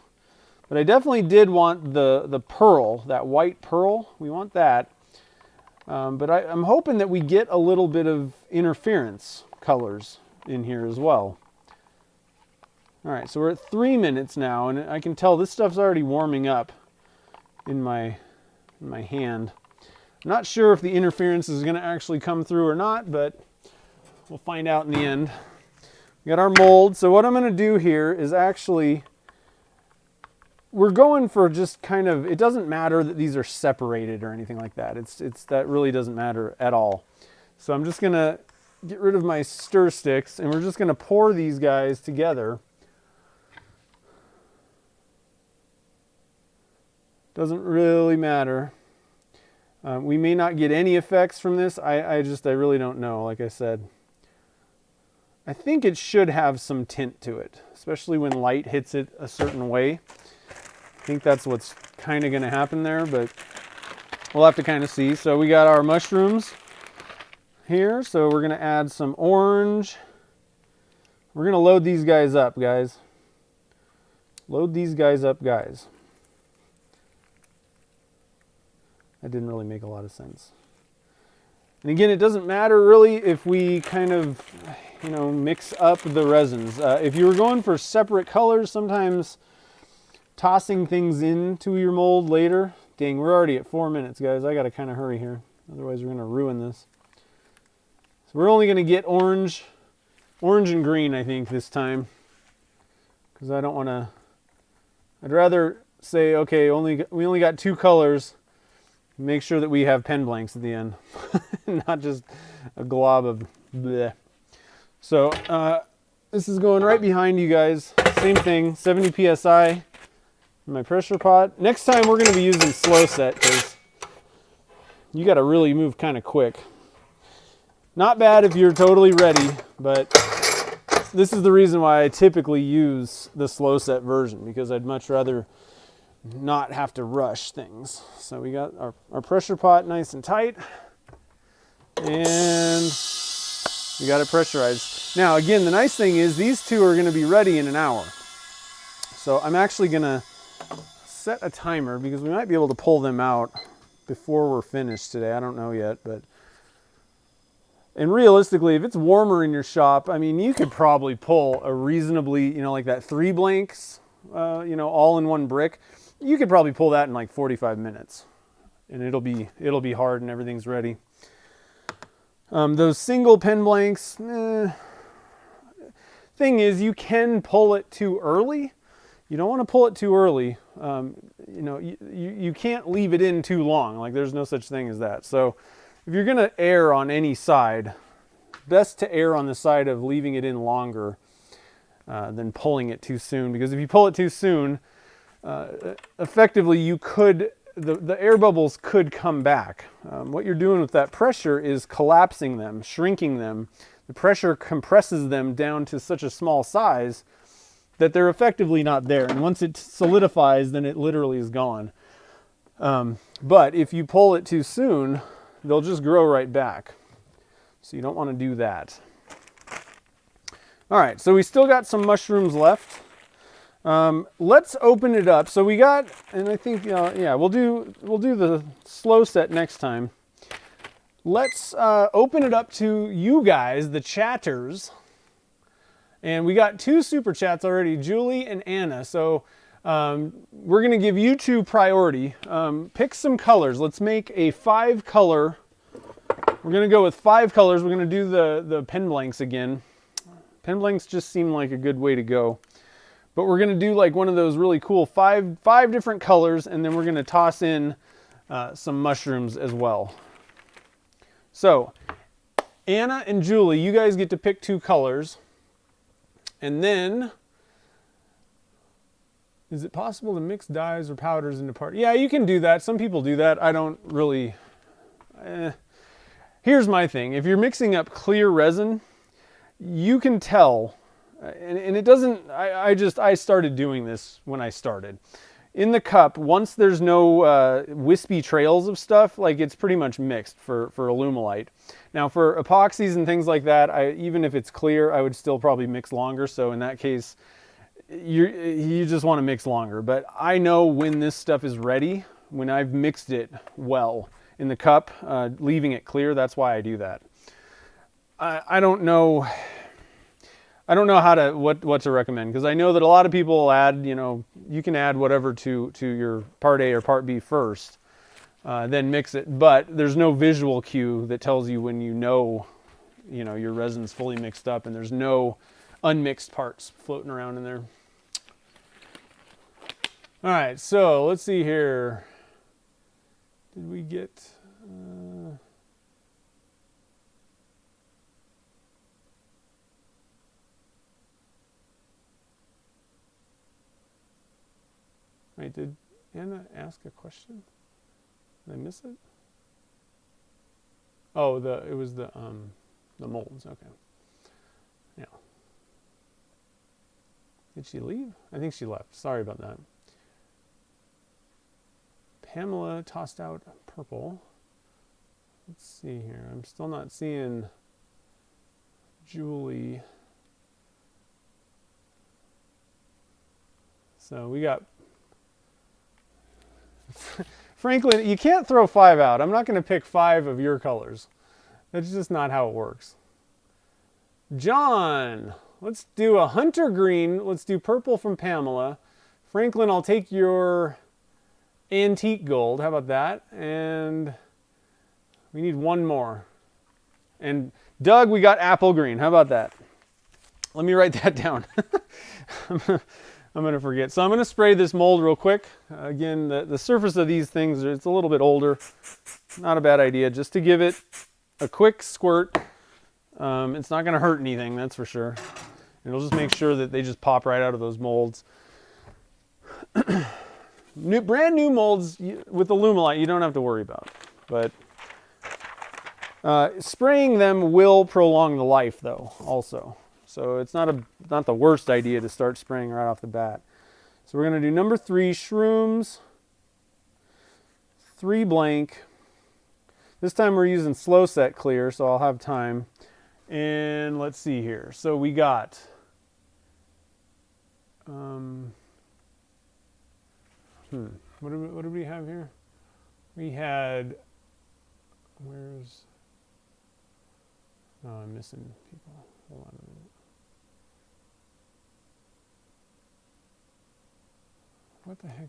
But I definitely did want the pearl, that white pearl. We want that. But I'm hoping that we get a little bit of interference colors in here as well. All right, so we're at 3 minutes now, and I can tell this stuff's already warming up in my hand. I'm not sure if the interference is going to actually come through or not, but we'll find out in the end. We got our mold. So what I'm going to do here is actually, we're going for just kind of, it doesn't matter that these are separated or anything like that. That really doesn't matter at all. So I'm just going to get rid of my stir sticks, and we're just going to pour these guys together. Doesn't really matter. We may not get any effects from this. I really don't know, like I said. I think it should have some tint to it, especially when light hits it a certain way. I think that's what's kind of going to happen there, but we'll have to kind of see. So we got our mushrooms here. So we're going to add some orange. We're going to load these guys up, guys. Load these guys up, guys. That didn't really make a lot of sense. And again, it doesn't matter really if we kind of, you know, mix up the resins. If you were going for separate colors, sometimes tossing things into your mold later. Dang, we're already at 4 minutes, guys. I got to kind of hurry here. Otherwise, we're going to ruin this. So we're only going to get orange and green, I think, this time. Because I don't want to... I'd rather say, okay, we only got 2 colors. Make sure that we have pen blanks at the end, not just a glob of bleh. So this is going right behind you guys. Same thing, 70 PSI in my pressure pot. Next time we're going to be using slow set because you got to really move kind of quick. Not bad if you're totally ready, but this is the reason why I typically use the slow set version because I'd much rather not have to rush things. So we got our pressure pot nice and tight, and we got it pressurized. Now again, the nice thing is these two are going to be ready in an hour. So I'm actually going to set a timer because we might be able to pull them out before we're finished today. I don't know yet, but And realistically, if it's warmer in your shop, I mean, you could probably pull a reasonably, like that 3 blanks, all in one brick. You could probably pull that in like 45 minutes, and it'll be hard and everything's ready. Those single pen blanks, thing is, you can pull it too early. You don't want to pull it too early. You can't leave it in too long. Like, there's no such thing as that. So if you're going to err on any side, best to err on the side of leaving it in longer than pulling it too soon. Because if you pull it too soon, effectively the air bubbles could come back. What you're doing with that pressure is collapsing them, shrinking them. The pressure compresses them down to such a small size that they're effectively not there. And once it solidifies, then it literally is gone. But if you pull it too soon, they'll just grow right back. So you don't want to do that. All right, so we still got some mushrooms left. Let's open it up. So we got, and I think, we'll do the slow set next time. Let's open it up to you guys, the chatters. And we got 2 super chats already, Julie and Anna. So we're going to give you 2 priority. Pick some colors. Let's make a 5 color. We're going to go with 5 colors. We're going to do the pen blanks again. Pen blanks just seem like a good way to go. But we're going to do like one of those really cool 5 different colors, and then we're going to toss in some mushrooms as well. So Anna and Julie, you guys get to pick 2 colors. And then, is it possible to mix dyes or powders into part? Yeah, you can do that. Some people do that. I don't really. Here's my thing. If you're mixing up clear resin, you can tell, and it doesn't, I started doing this when I started. In the cup, once there's no wispy trails of stuff, like, it's pretty much mixed for Alumilite. Now for epoxies and things like that, even if it's clear, I would still probably mix longer. So in that case, you just want to mix longer. But I know when this stuff is ready, when I've mixed it well in the cup, leaving it clear. That's why I do that. I don't know what to recommend, because I know that a lot of people add, you can add whatever to your part A or part B first, then mix it. But there's no visual cue that tells you when your resin's fully mixed up and there's no unmixed parts floating around in there. All right, so let's see here. Did we get... Wait, did Anna ask a question? Did I miss it? Oh, it was the molds. Okay. Yeah. Did she leave? I think she left. Sorry about that. Pamela tossed out purple. Let's see here. I'm still not seeing Julie. So we got... Franklin, you can't throw 5 out. I'm not going to pick 5 of your colors. That's just not how it works. John, let's do a hunter green. Let's do purple from Pamela. Franklin, I'll take your antique gold. How about that? And we need 1 more. And Doug, we got apple green. How about that? Let me write that down. I'm going to forget. So I'm going to spray this mold real quick. Again, the surface of these things, it's a little bit older. Not a bad idea, just to give it a quick squirt. It's not going to hurt anything, that's for sure. It'll just make sure that they just pop right out of those molds. Brand new molds with Alumilite, you don't have to worry about. But spraying them will prolong the life, though, also. So it's not the worst idea to start spraying right off the bat. So we're going to do number 3, shrooms, 3 blank. This time we're using slow set clear, so I'll have time. And let's see here. So we got what did we have here? We had, Oh, I'm missing people. Hold on a minute. What the heck?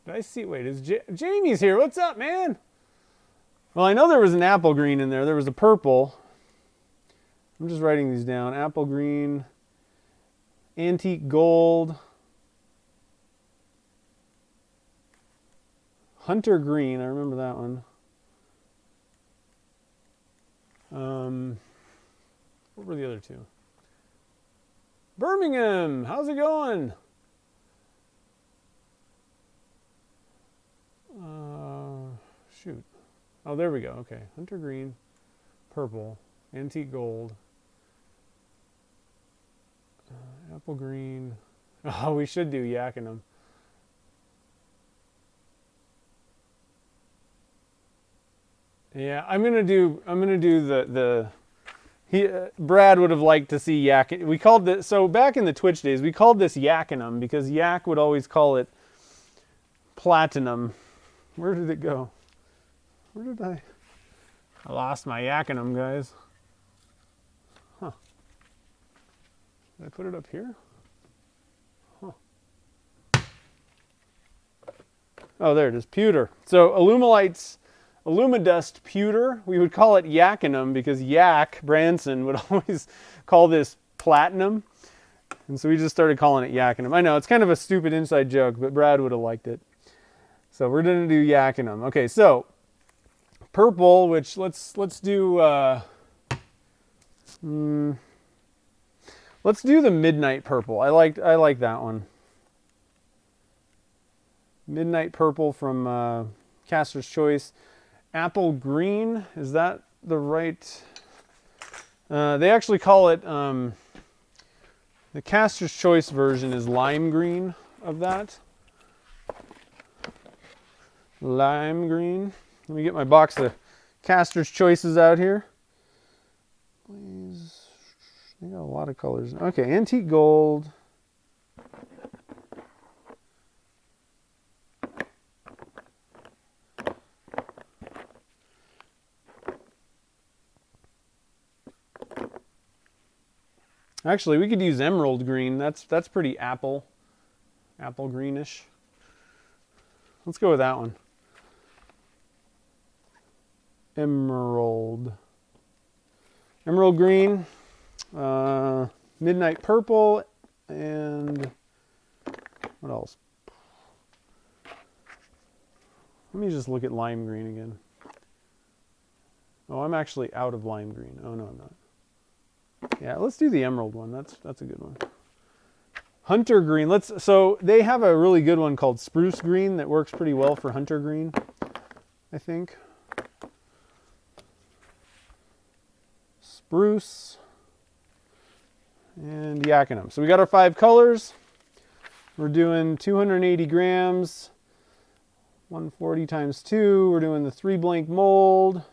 Did I see? Wait, is Jamie's here? What's up, man? Well, I know there was an apple green in there. There was a purple. I'm just writing these down. Apple green, antique gold, hunter green. I remember that one. What were the other two? Birmingham, how's it going? Shoot. Oh, there we go. Okay, hunter green, purple, antique gold, apple green. Oh, we should do Yakkinum. Yeah, I'm gonna do Brad would have liked to see yak. We called this, so back in the Twitch days, we called this Yakkinum because Yak would always call it platinum. Where did it go? Where did I lost my Yakkinum, guys. Huh. Did I put it up here? Huh. Oh, there it is, pewter. So Alumidust pewter, we would call it Yakkinum because Yak Branson would always call this platinum. And so we just started calling it Yakkinum. I know, it's kind of a stupid inside joke, but Brad would have liked it. So we're going to do Yakkinum. Okay, so purple, which let's do let's do the midnight purple. I like that one. Midnight purple from Caster's Choice. Apple green, is that the right? They actually call it, the Caster's Choice version is lime green of that. Lime green. Let me get my box of Caster's Choices out here. Please. They got a lot of colors. Okay, antique gold. Actually, we could use emerald green. That's pretty apple greenish. Let's go with that one. Emerald green, midnight purple, and what else? Let me just look at lime green again. Oh, I'm actually out of lime green. Oh no, I'm not. Yeah, let's do the emerald one. That's a good one. Hunter green. So they have a really good one called spruce green that works pretty well for hunter green, I think. Spruce and Yakkinum. So we got our 5 colors. We're doing 280 grams, 140 times 2. We're doing the 3 blank mold.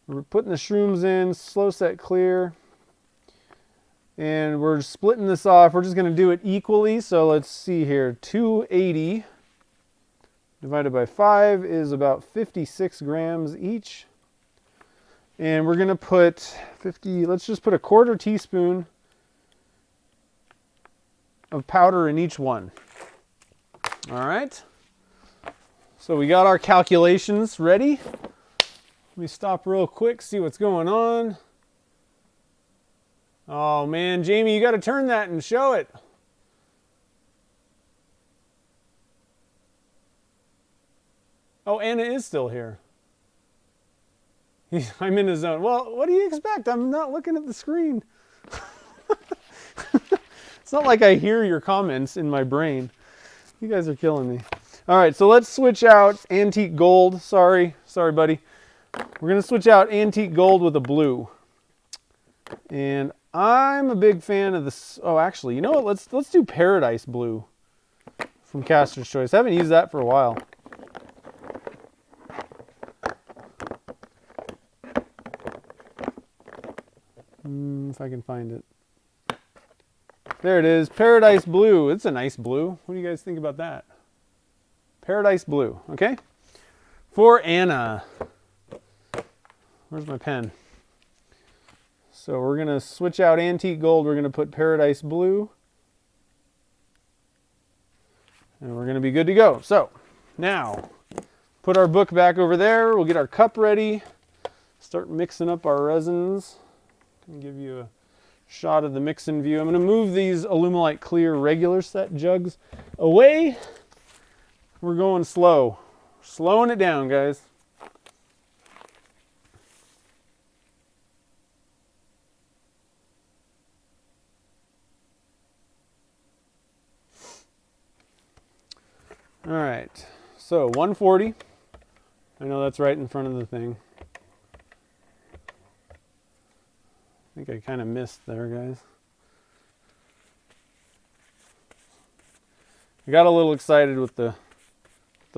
We're putting the shrooms in, slow set clear. And we're splitting this off. We're just going to do it equally. So let's see here. 280 divided by 5 is about 56 grams each. And we're going to put 50, let's just put a 1/4 teaspoon of powder in each one. All right. So we got our calculations ready. Let me stop real quick, see what's going on. Oh man, Jamie, you got to turn that and show it. Oh, Anna is still here. I'm in a zone. Well, what do you expect? I'm not looking at the screen. It's not like I hear your comments in my brain. You guys are killing me. All right, so let's switch out antique gold. Sorry, buddy. We're going to switch out antique gold with a blue. And I'm a big fan of this. Oh, actually, you know what? Let's do Paradise Blue from Caster's Choice. I haven't used that for a while. If I can find it. There it is, Paradise Blue. It's a nice blue. What do you guys think about that? Paradise Blue, okay? For Anna. Where's my pen? So we're going to switch out antique gold. We're going to put paradise blue. And we're going to be good to go. So now, put our book back over there. We'll get our cup ready. Start mixing up our resins. I'll give you a shot of the mixing view. I'm going to move these Alumilite clear regular set jugs away. We're going slow. Slowing it down, guys. All right, so 140. I know that's right in front of the thing. I think I kind of missed there, guys. I got a little excited with the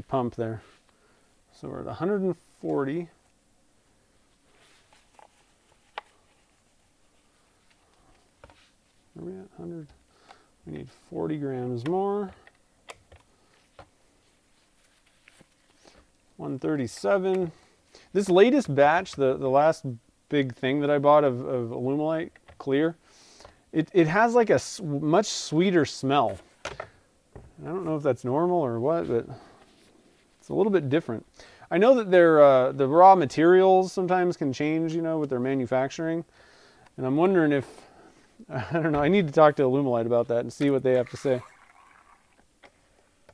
pump there. So we're at 140. Where are we at? 100. We need 40 grams more. 137. This latest batch, the last big thing that I bought of Alumilite clear, it has like a much sweeter smell. I don't know if that's normal or what, but it's a little bit different. I know that the raw materials sometimes can change, you know, with their manufacturing. And I'm wondering if, I don't know, I need to talk to Alumilite about that and see what they have to say.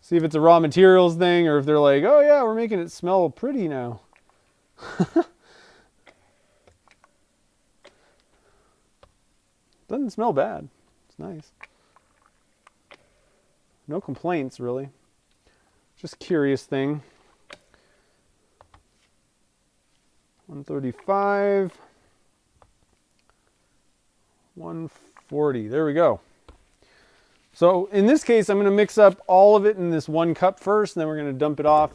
See if it's a raw materials thing or if they're like, oh yeah, we're making it smell pretty now. Doesn't smell bad. It's nice. No complaints, really. Just curious thing. 135. 140. There we go. So in this case, I'm going to mix up all of it in this one cup first, and then we're going to dump it off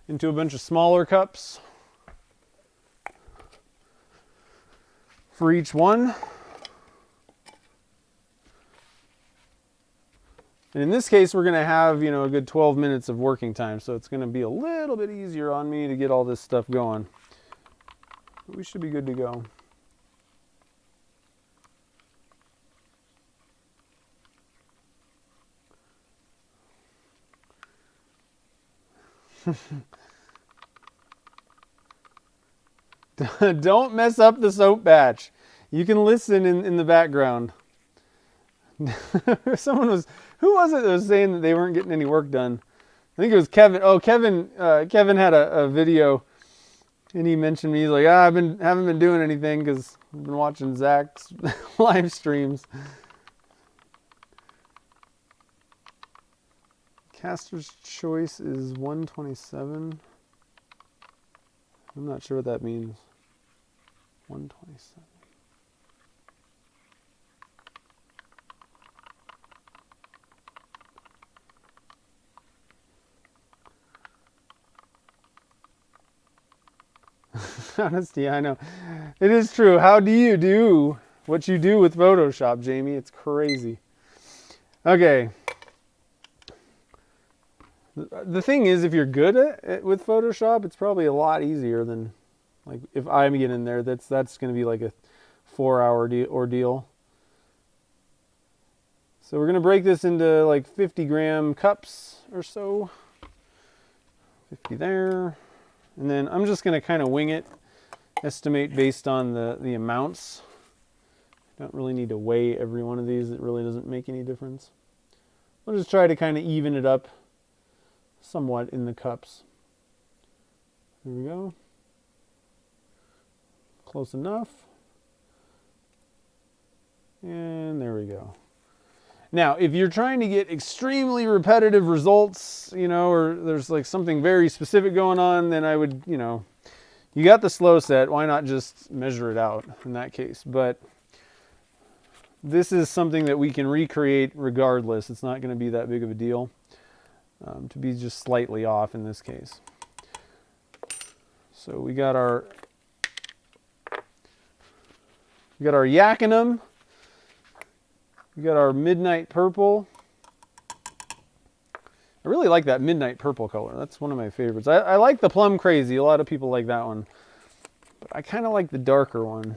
into a bunch of smaller cups for each one. And in this case, we're going to have, you know, a good 12 minutes of working time. So it's going to be a little bit easier on me to get all this stuff going. But we should be good to go. Don't mess up the soap batch. You can listen in the background. Someone was, who was it that was saying that they weren't getting any work done? I think it was Kevin. Oh, Kevin had a video, and he mentioned me. He's like, haven't been doing anything because I've been watching Zach's live streams. Caster's choice is 127. I'm not sure what that means. 127. Honesty, I know. It is true. How do you do what you do with Photoshop, Jamie? It's crazy. Okay. The thing is, if you're good at it with Photoshop, it's probably a lot easier than, like, if I'm getting in there, that's going to be like a 4-hour ordeal. So we're going to break this into like 50-gram cups or so. 50 there. And then I'm just going to kind of wing it, estimate based on the amounts. Don't really need to weigh every one of these. It really doesn't make any difference. We'll just try to kind of even it up somewhat in the cups. There we go. Close enough. And there we go. Now, if you're trying to get extremely repetitive results, you know, or there's like something very specific going on, then I would, you know, you got the slow set, why not just measure it out in that case? But this is something that we can recreate regardless. It's not going to be that big of a deal. To be just slightly off in this case. So we got our Yakinum. We got our Midnight Purple. I really like that midnight purple color. That's one of my favorites. I like the plum crazy. A lot of people like that one. But I kind of like the darker one.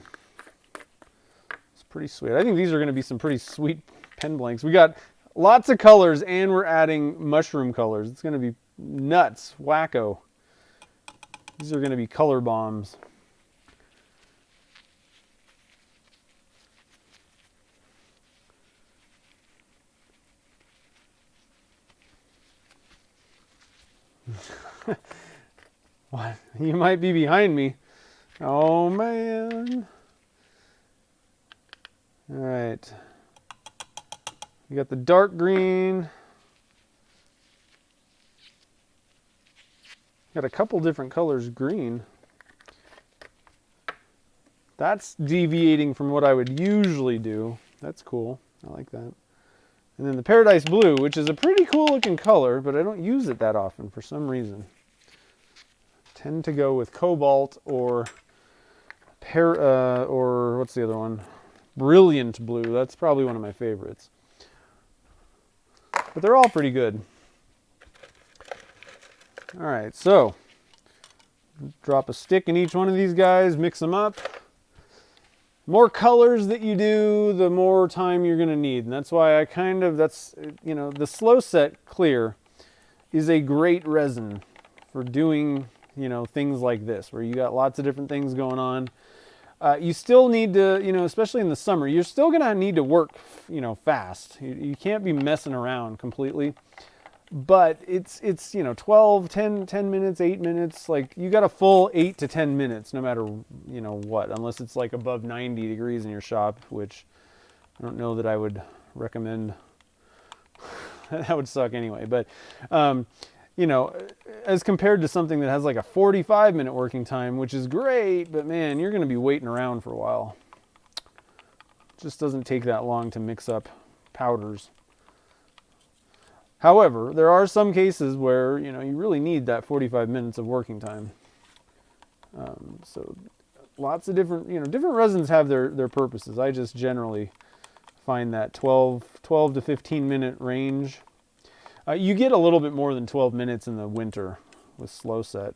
It's pretty sweet. I think these are going to be some pretty sweet pen blanks. We got lots of colors, and we're adding mushroom colors. It's going to be nuts, wacko. These are going to be color bombs. What? You might be behind me. Oh man. All right. You got the dark green. Got a couple different colors green. That's deviating from what I would usually do. That's cool. I like that. And then the Paradise Blue, which is a pretty cool looking color, but I don't use it that often for some reason. I tend to go with Cobalt or what's the other one? Brilliant Blue. That's probably one of my favorites. But they're all pretty good. All right, so drop a stick in each one of these guys, mix them up. More colors that you do, the more time you're going to need. And that's why the slow set clear is a great resin for doing, things like this, where you got lots of different things going on. You still need to, especially in the summer, you're still going to need to work, fast. You can't be messing around completely. But it's 12, 10 minutes, 8 minutes. Like, you got a full 8 to 10 minutes no matter, what. Unless it's like above 90 degrees in your shop, which I don't know that I would recommend. That would suck anyway. But, as compared to something that has like a 45-minute working time, which is great, but man, you're going to be waiting around for a while. It just doesn't take that long to mix up powders. However, there are some cases where, you really need that 45 minutes of working time. So lots of different, different resins have their purposes. I just generally find that 12 to 15 minute range. You get a little bit more than 12 minutes in the winter with slow set.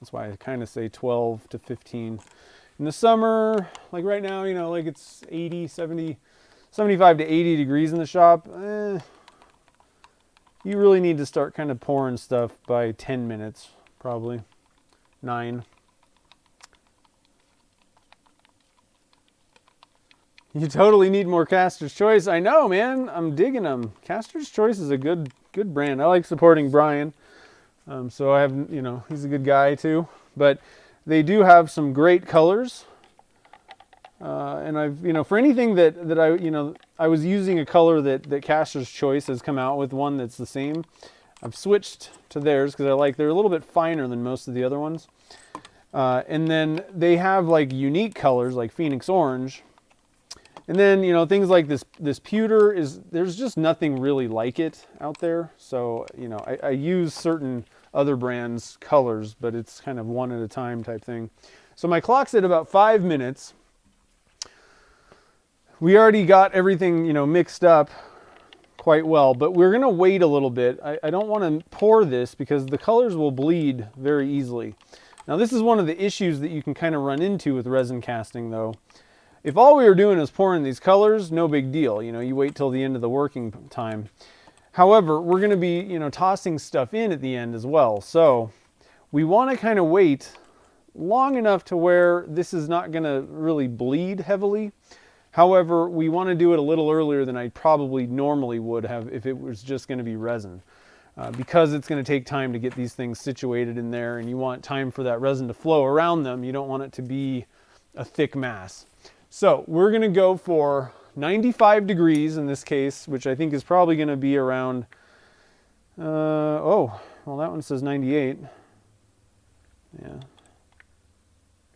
That's why I kind of say 12 to 15. In the summer, like right now, like it's 80, 70, 75 to 80 degrees in the shop. You really need to start kind of pouring stuff by 10 minutes, probably 9. You totally need more Caster's Choice. I know, man. I'm digging them. Caster's Choice is a good brand. I like supporting Brian. So I have, he's a good guy too. But they do have some great colors. And I've, for anything that I was using a color that Caster's Choice has come out with, one that's the same. I've switched to theirs because they're a little bit finer than most of the other ones. And then they have like unique colors like Phoenix Orange. And then, things like this pewter there's just nothing really like it out there. So, I use certain other brands' colors, but it's kind of one at a time type thing. So my clock's at about 5 minutes. We already got everything, mixed up quite well, but we're going to wait a little bit. I don't want to pour this because the colors will bleed very easily. Now, this is one of the issues that you can kind of run into with resin casting, though. If all we were doing is pouring these colors, no big deal. You wait till the end of the working time. However, we're going to be, tossing stuff in at the end as well. So we want to kind of wait long enough to where this is not going to really bleed heavily. However, we want to do it a little earlier than I probably normally would have if it was just going to be resin. Because it's going to take time to get these things situated in there, and you want time for that resin to flow around them. You don't want it to be a thick mass. So we're going to go for 95 degrees in this case, which I think is probably going to be around, well, that one says 98. Yeah.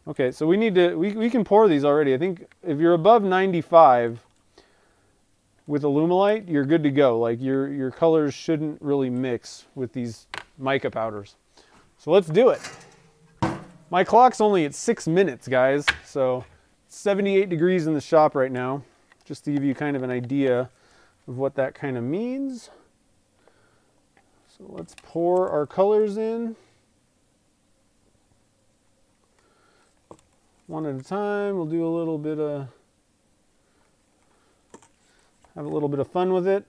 Okay, so we need to, we can pour these already. I think if you're above 95 with Alumilite, you're good to go. Like your colors shouldn't really mix with these mica powders. So let's do it. My clock's only at 6 minutes, guys. So it's 78 degrees in the shop right now, just to give you kind of an idea of what that kind of means. So let's pour our colors in. One at a time. We'll do a little bit of, have a little bit of fun with it.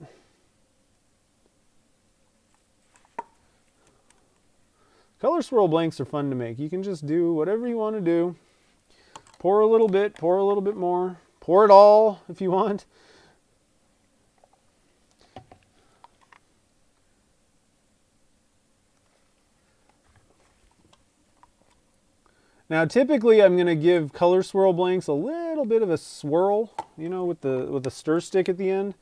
Color swirl blanks are fun to make. You can just do whatever you want to do. Pour a little bit more. Pour it all if you want. Now typically I'm going to give color swirl blanks a little bit of a swirl, you know, with the stir stick at the end.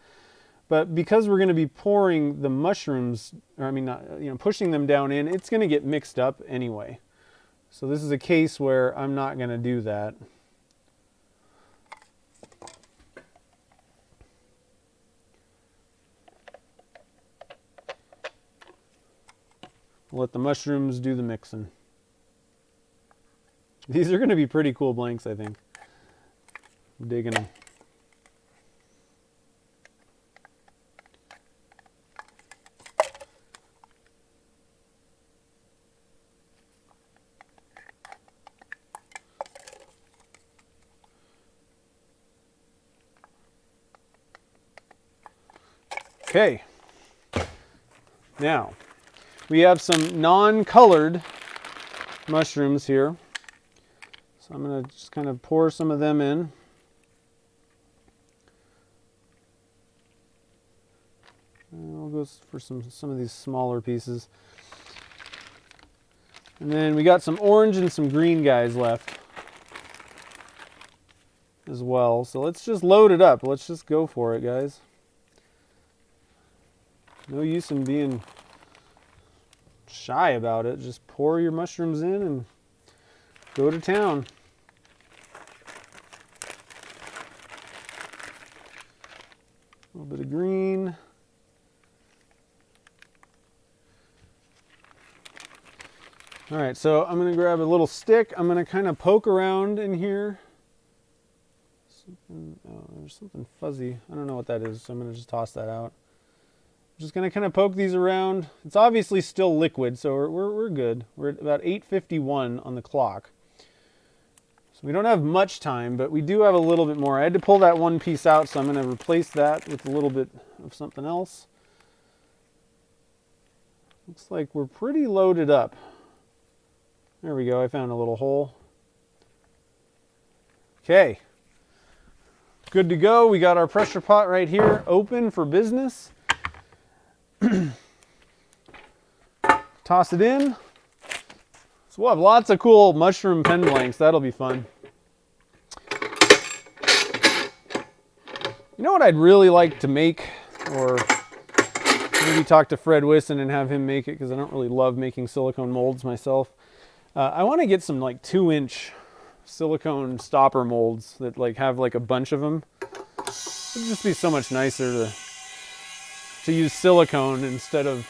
But because we're going to be pouring the mushrooms, or I mean, not, you know, pushing them down in, it's going to get mixed up anyway. So this is a case where I'm not going to do that. Let the mushrooms do the mixing. These are going to be pretty cool blanks, I think. I'm digging them. Okay. Now, we have some non-colored mushrooms here. So I'm going to just kind of pour some of them in. And we'll go for some of these smaller pieces. And then we got some orange and some green guys left as well. So let's just load it up. Let's just go for it, guys. No use in being shy about it. Just pour your mushrooms in and go to town. A little bit of green. All right, so I'm going to grab a little stick. I'm going to kind of poke around in here. Oh, there's something fuzzy. I don't know what that is, so I'm going to just toss that out. I'm just going to kind of poke these around. It's obviously still liquid, so we're good. We're at about 8:51 on the clock. So we don't have much time, but we do have a little bit more. I had to pull that one piece out, so I'm going to replace that with a little bit of something else. Looks like we're pretty loaded up. There we go. I found a little hole. Okay. Good to go. We got our pressure pot right here open for business. Toss it in. So we'll have lots of cool mushroom pen blanks. That'll be fun. You know what I'd really like to make, or maybe talk to Fred Wisson and have him make it, because I don't really love making silicone molds myself. I want to get some like 2-inch silicone stopper molds that like have like a bunch of them. It'd just be so much nicer to use silicone instead of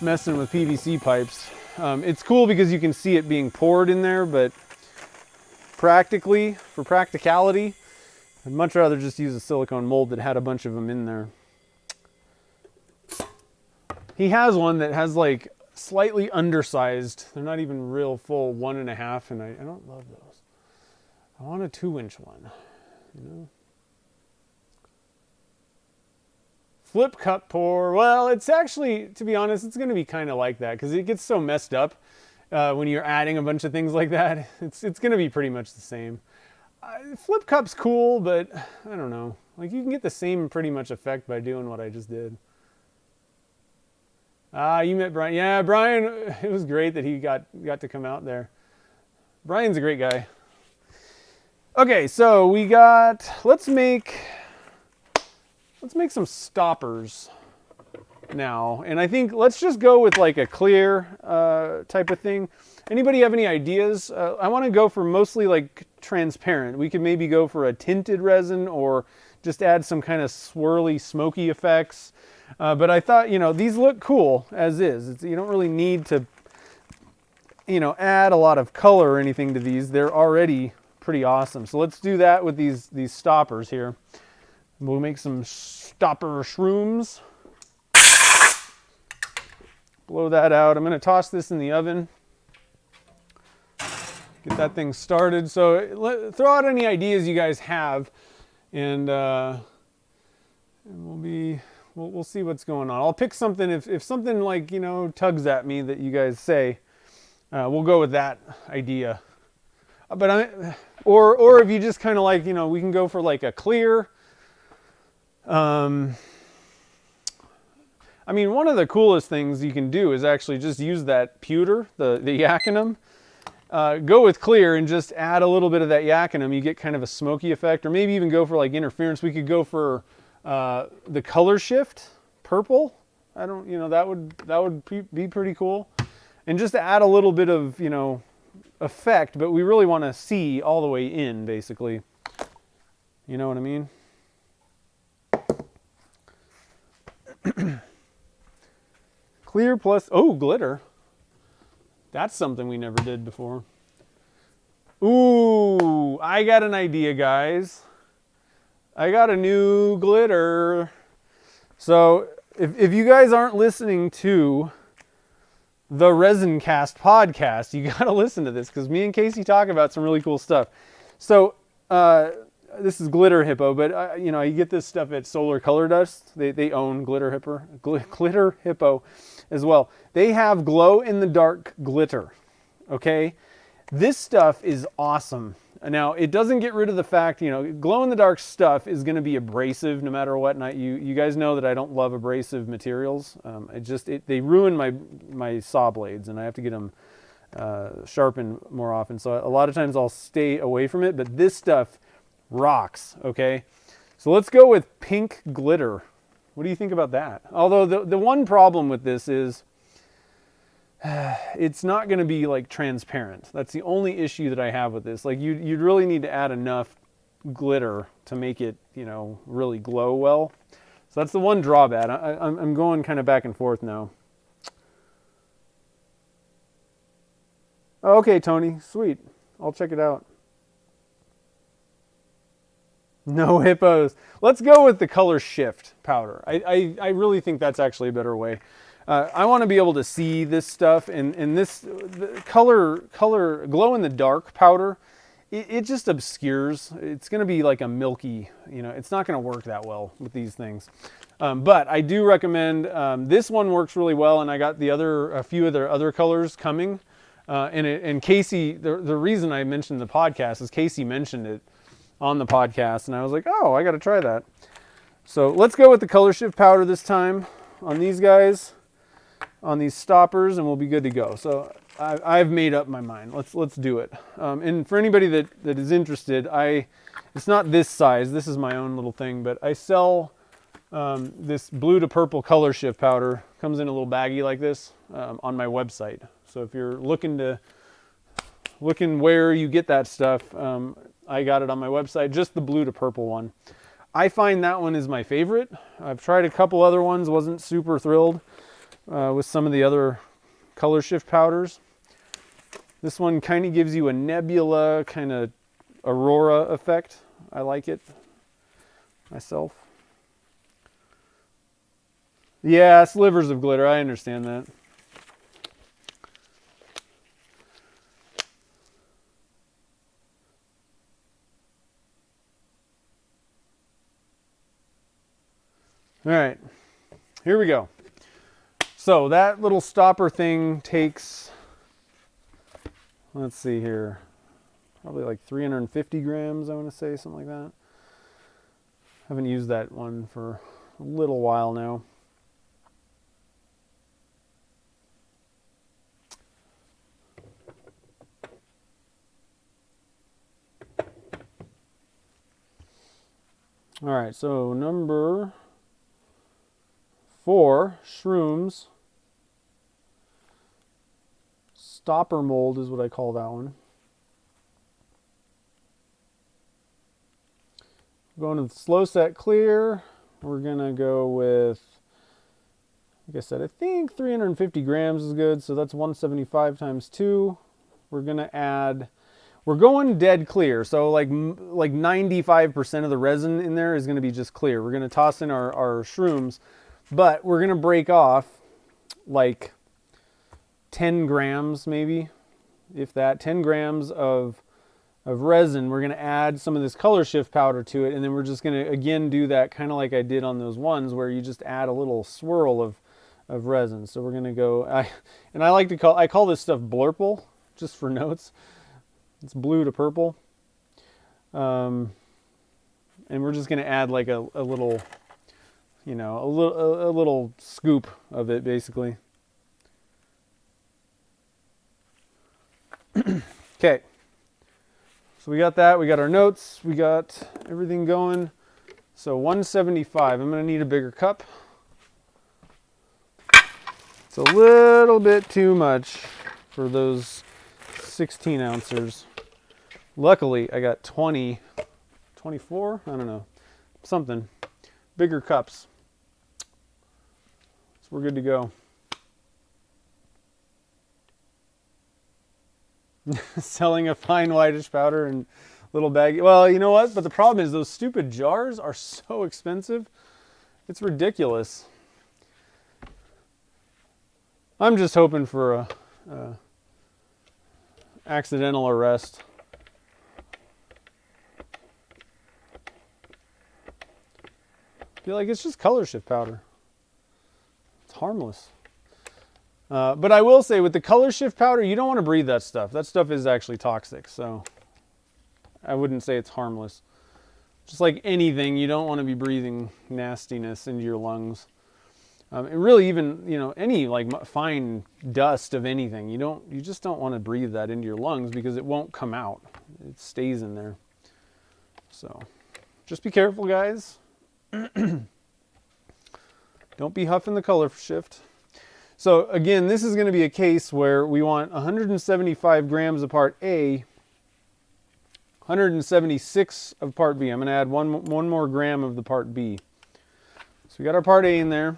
messing with PVC pipes. It's cool because you can see it being poured in there, but practically, for practicality, I'd much rather just use a silicone mold that had a bunch of them in there. He has one that has like slightly undersized. They're not even real full 1.5, and I don't love those. I want a 2-inch one, you know? Flip cup pour. Well, it's actually, to be honest, it's going to be kind of like that because it gets so messed up when you're adding a bunch of things like that. It's going to be pretty much the same. Flip cup's cool, but I don't know. Like, you can get the same pretty much effect by doing what I just did. You met Brian. Yeah, Brian, it was great that he got to come out there. Brian's a great guy. Okay, so we got, let's make some stoppers now. And I think let's just go with like a clear type of thing. Anybody have any ideas? I want to go for mostly like transparent. We could maybe go for a tinted resin or just add some kind of swirly, smoky effects. But I thought, you know, these look cool as is. You don't really need to, you know, add a lot of color or anything to these. They're already pretty awesome. So let's do that with these stoppers here. We'll make some stopper shrooms. blow that out. I'm going to toss this in the oven. Get that thing started. So throw out any ideas you guys have, and we'll see what's going on. I'll pick something if something like, you know, tugs at me that you guys say. We'll go with that idea. But or if you just kind of like, you know, we can go for like a clear. I mean, one of the coolest things you can do is actually just use that pewter, the yakinum. Go with clear and just add a little bit of that yakinum. You get kind of a smoky effect, or maybe even go for like interference. We could go for the color shift purple. You know, that would be pretty cool. And just to add a little bit of, you know, effect, but we really want to see all the way in, basically. You know what I mean? Clear plus, oh, glitter. That's something we never did before. Ooh, I got an idea, guys. I got a new glitter. So if you guys aren't listening to the Resin Cast podcast, you got to listen to this, because me and Casey talk about some really cool stuff. So this is Glitter Hippo, but you know, you get this stuff at Solar Color Dust. They own Glitter Hippo as well. They have glow in the dark glitter. Okay, this stuff is awesome. Now, it doesn't get rid of the fact, you know, glow in the dark stuff is going to be abrasive no matter what. And you guys know that I don't love abrasive materials. They ruin my saw blades, and I have to get them sharpened more often. So a lot of times I'll stay away from it, but this stuff rocks. Okay, so let's go with pink glitter. What do you think about that? Although the one problem with this is it's not going to be like transparent. That's the only issue that I have with this. Like you'd really need to add enough glitter to make it, you know, really glow well. So that's the one drawback. I'm going kind of back and forth now. Okay, Tony, sweet. I'll check it out. No hippos. Let's go with the color shift powder. I really think that's actually a better way. I want to be able to see this stuff, and the color glow in the dark powder, it just obscures. It's going to be like a milky, you know, it's not going to work that well with these things. But I do recommend, this one works really well, and I got a few of their other colors coming. And Casey, the reason I mentioned the podcast is Casey mentioned it on the podcast, and I was like, oh, I got to try that. So let's go with the color shift powder this time on these guys, on these stoppers, and we'll be good to go. So I've made up my mind. Let's do it. And for anybody that is interested, it's not this size. This is my own little thing, but I sell this blue to purple color shift powder. Comes in a little baggie like this on my website. So if you're looking where you get that stuff, I got it on my website, just the blue to purple one. I find that one is my favorite. I've tried a couple other ones, wasn't super thrilled with some of the other color shift powders. This one kind of gives you a nebula, kind of aurora effect. I like it myself. Yeah, slivers of glitter, I understand that. All right, here we go. So that little stopper thing takes, let's see here, probably like 350 grams, I want to say, something like that. Haven't used that one for a little while now. All right, so number 4, shrooms. Stopper mold is what I call that one. Going with slow set clear. We're gonna go with, like I said, I think 350 grams is good. So that's 175 times 2. We're going dead clear. So like 95% of the resin in there is gonna be just clear. We're gonna toss in our shrooms, but we're gonna break off like 10 grams maybe, if that, 10 grams of resin. We're going to add some of this color shift powder to it, and then we're just going to again do that kind of like I did on those ones where you just add a little swirl of resin. So we're going to go, I call this stuff blurple, just for notes. It's blue to purple. And we're just going to add like a little, you know, a little scoop of it basically. Okay. So we got that, we got our notes, we got everything going. So 175, I'm going to need a bigger cup. It's a little bit too much for those 16 ouncers. Luckily, I got 20, 24, I don't know, something. Bigger cups. So we're good to go. Selling a fine whitish powder and little bag. Well, you know what? But the problem is those stupid jars are so expensive. It's ridiculous. I'm just hoping for a accidental arrest. I feel like it's just color shift powder. It's harmless. But I will say with the color shift powder, you don't want to breathe that stuff. That stuff is actually toxic, so I wouldn't say it's harmless. Just like anything, you don't want to be breathing nastiness into your lungs. And really even, you know, any like fine dust of anything, you just don't want to breathe that into your lungs because it won't come out. It stays in there. So just be careful, guys. Don't be huffing the color shift. So again, this is going to be a case where we want 175 grams of part A, 176 of part B. I'm going to add one more gram of the part B. So we got our part A in there.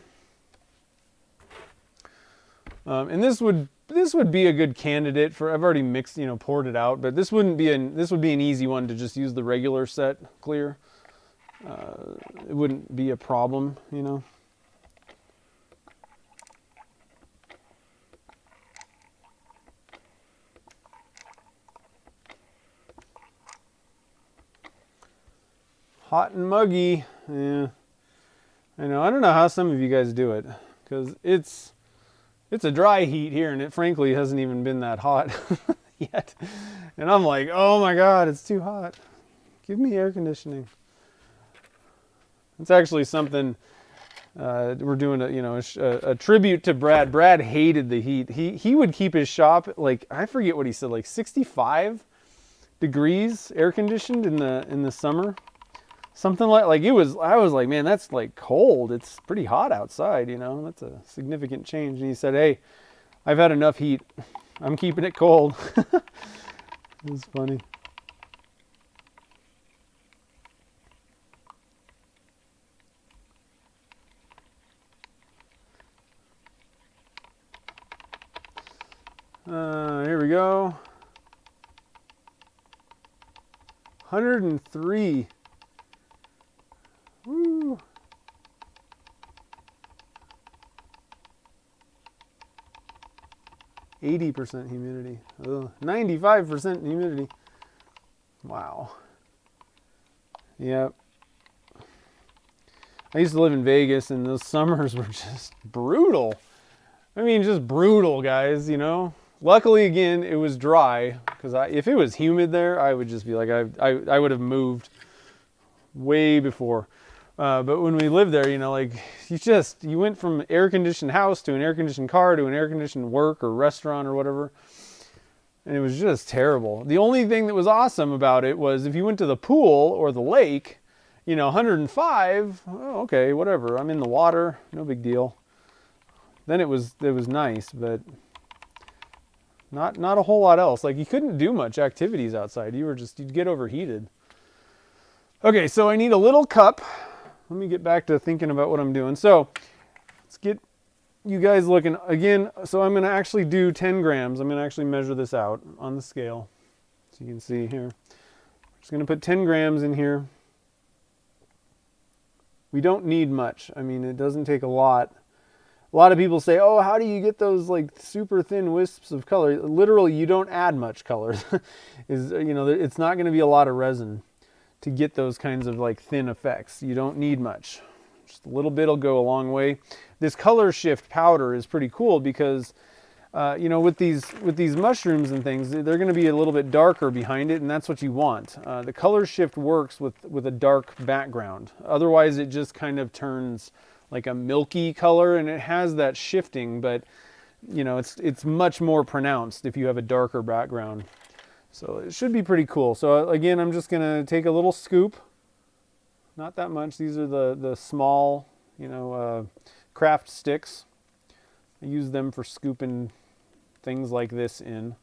And this would be a good candidate for, I've already mixed, you know, poured it out, but this would be an easy one to just use the regular set clear. It wouldn't be a problem, you know. Hot and muggy. Yeah, I know. I don't know how some of you guys do it, because it's a dry heat here, and it frankly hasn't even been that hot yet. And I'm like, oh my God, it's too hot. Give me air conditioning. It's actually something we're doing a tribute to Brad. Brad hated the heat. He would keep his shop, like, I forget what he said, like 65 degrees air conditioned in the summer. Something like it was, I was like, man, that's like cold. It's pretty hot outside, you know, that's a significant change. And he said, hey, I've had enough heat. I'm keeping it cold. It was funny. Here we go. 103. Woo. %, humidity. 95% humidity. Wow. Yep. I used to live in Vegas, and those summers were just brutal. I mean, just brutal, guys, you know. Luckily, again, it was dry, because if it was humid there, I would just be like, I would have moved way before. But when we lived there, you know, like you went from air-conditioned house to an air-conditioned car to an air-conditioned work or restaurant or whatever. And it was just terrible. The only thing that was awesome about it was if you went to the pool or the lake, you know, 105, oh, okay, whatever. I'm in the water, no big deal. Then it was nice, but not a whole lot else. Like you couldn't do much activities outside. You'd get overheated. Okay, so I need a little cup. Let me get back to thinking about what I'm doing. So let's get you guys looking again. So I'm going to actually do 10 grams. I'm going to actually measure this out on the scale. So you can see here. I'm just going to put 10 grams in here. We don't need much. I mean, it doesn't take a lot. A lot of people say, oh, how do you get those like super thin wisps of color? Literally, you don't add much color. It's not going to be a lot of resin to get those kinds of like thin effects. You don't need much. Just a little bit will go a long way. This color shift powder is pretty cool because with these mushrooms and things, they're going to be a little bit darker behind it, and that's what you want. The color shift works with a dark background. Otherwise, it just kind of turns like a milky color, and it has that shifting, but it's much more pronounced if you have a darker background. So it should be pretty cool. So again, I'm just going to take a little scoop. Not that much. These are the small, craft sticks. I use them for scooping things like this in.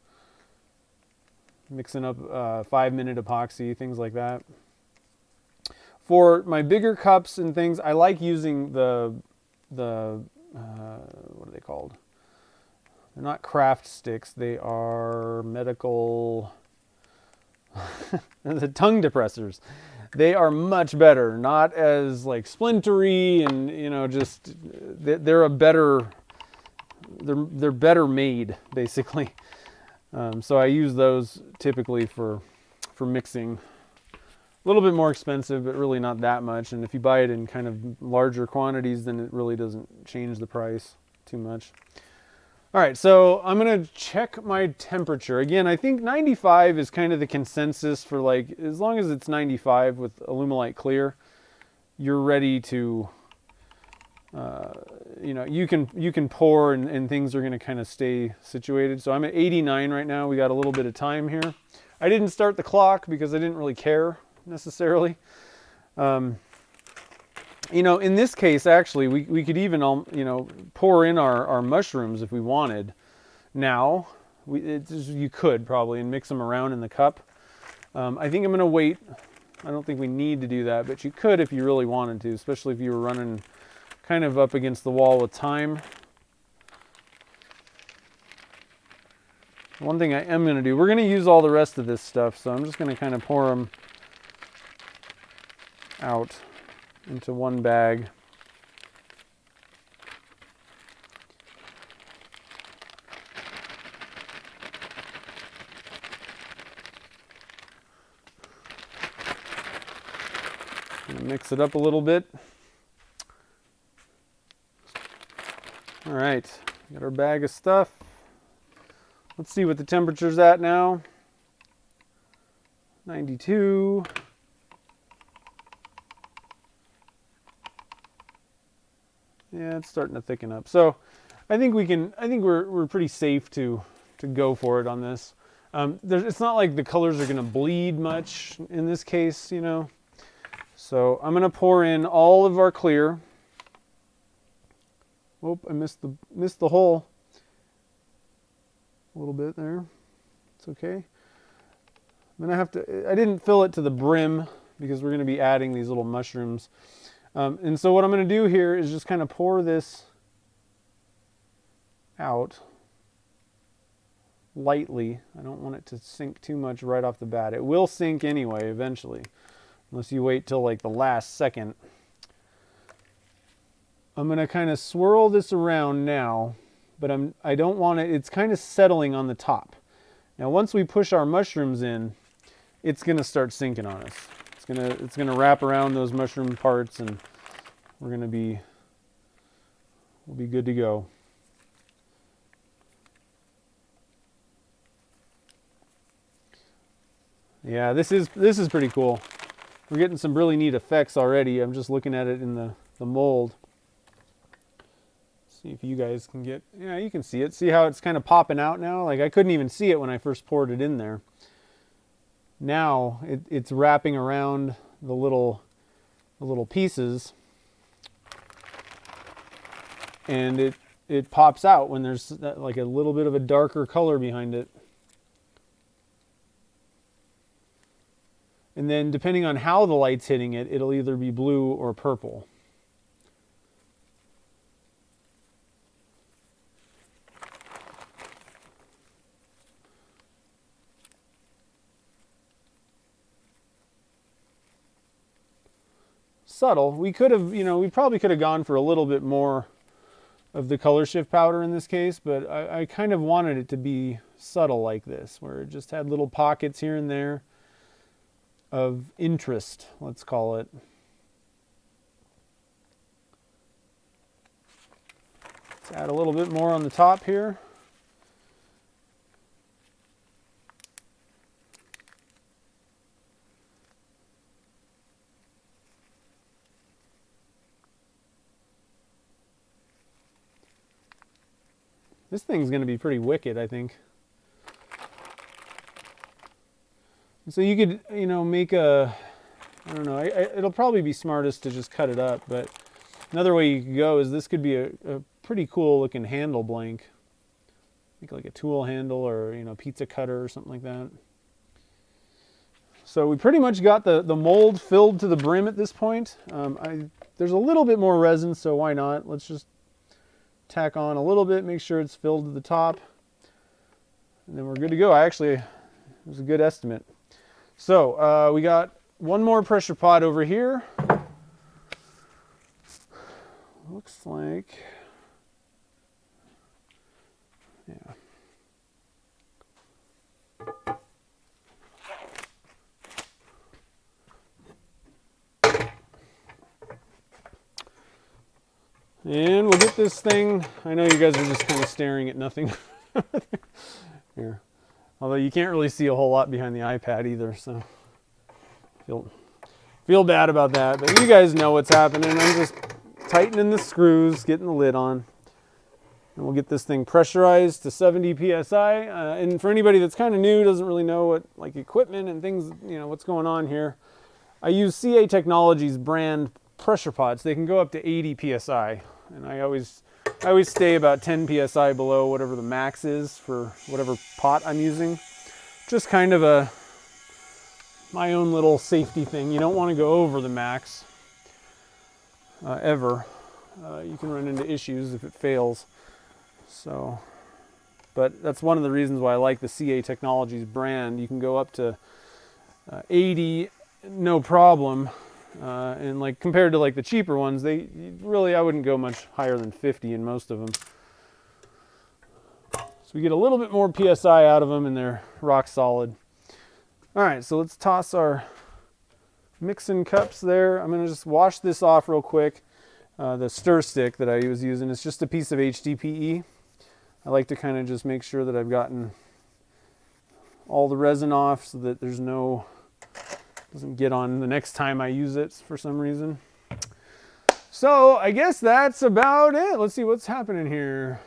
Mixing up 5-minute epoxy, things like that. For my bigger cups and things, I like using the what are they called? They're not craft sticks. They are medical, the tongue depressors. They are much better, not as like splintery and they're a better. They're better made, basically. So I use those typically for mixing. A little bit more expensive, but really not that much. And if you buy it in kind of larger quantities, then it really doesn't change the price too much. All right, so I'm going to check my temperature. Again, I think 95 is kind of the consensus for like, as long as it's 95 with Alumilite clear, you're ready to, you can pour and things are going to kind of stay situated. So I'm at 89 right now. We got a little bit of time here. I didn't start the clock because I didn't really care necessarily. In this case, actually, we could even, pour in our mushrooms if we wanted. Now, you could probably and mix them around in the cup. I think I'm going to wait. I don't think we need to do that, but you could if you really wanted to, especially if you were running kind of up against the wall with time. One thing I am going to do, we're going to use all the rest of this stuff, so I'm just going to kind of pour them out into one bag. Mix it up a little bit. All right, got our bag of stuff. Let's see what the temperature's at now. 92. Yeah, it's starting to thicken up. So I think we're pretty safe to go for it on this. It's not like the colors are going to bleed much in this case, So I'm going to pour in all of our clear. Oh, I missed the hole a little bit there. It's okay. I'm going to I didn't fill it to the brim because we're going to be adding these little mushrooms. And so what I'm going to do here is just kind of pour this out lightly. I don't want it to sink too much right off the bat. It will sink anyway eventually, unless you wait till like the last second. I'm going to kind of swirl this around now, but I don't want it, it's kind of settling on the top. Now once we push our mushrooms in, it's going to start sinking on us. It's going to wrap around those mushroom parts, and we'll be good to go. Yeah, this is pretty cool. We're getting some really neat effects already. I'm just looking at it in the mold. See if you guys can get, yeah, you can see it. See how it's kind of popping out now? Like I couldn't even see it when I first poured it in there. Now it's wrapping around the little pieces, and it pops out when there's like a little bit of a darker color behind it. And then depending on how the light's hitting it, it'll either be blue or purple. Subtle. We could have, we probably could have gone for a little bit more of the color shift powder in this case, but I kind of wanted it to be subtle like this, where it just had little pockets here and there of interest, let's call it. Let's add a little bit more on the top here. This thing's going to be pretty wicked, I think. So you could, you know, make a, I don't know, it'll probably be smartest to just cut it up, but another way you could go is this could be a pretty cool looking handle blank. Make like a tool handle or, you know, pizza cutter or something like that. So we pretty much got the mold filled to the brim at this point. There's a little bit more resin, so why not? Let's just tack on a little bit, make sure it's filled to the top, and then we're good to go. It was a good estimate. So we got one more pressure pot over here. Looks like, yeah. And we'll get this thing, I know you guys are just kind of staring at nothing. Here. Although you can't really see a whole lot behind the iPad either, so feel bad about that. But you guys know what's happening. I'm just tightening the screws, getting the lid on. And we'll get this thing pressurized to 70 psi. And for anybody that's kind of new, doesn't really know what like equipment and things, you know, what's going on here, I use CA Technologies brand pressure pots. They can go up to 80 psi. And I always stay about 10 psi below whatever the max is for whatever pot I'm using. Just kind of my own little safety thing. You don't want to go over the max ever. You can run into issues if it fails. So, but that's one of the reasons why I like the CA Technologies brand. You can go up to 80, no problem. And like compared to like the cheaper ones, I wouldn't go much higher than 50 in most of them. So we get a little bit more PSI out of them and they're rock solid. All right, so let's toss our mixing cups there. I'm gonna just wash this off real quick. The stir stick that I was using is just a piece of HDPE. I like to kind of just make sure that I've gotten all the resin off so that there's doesn't get on the next time I use it for some reason. So I guess that's about it. Let's see what's happening here.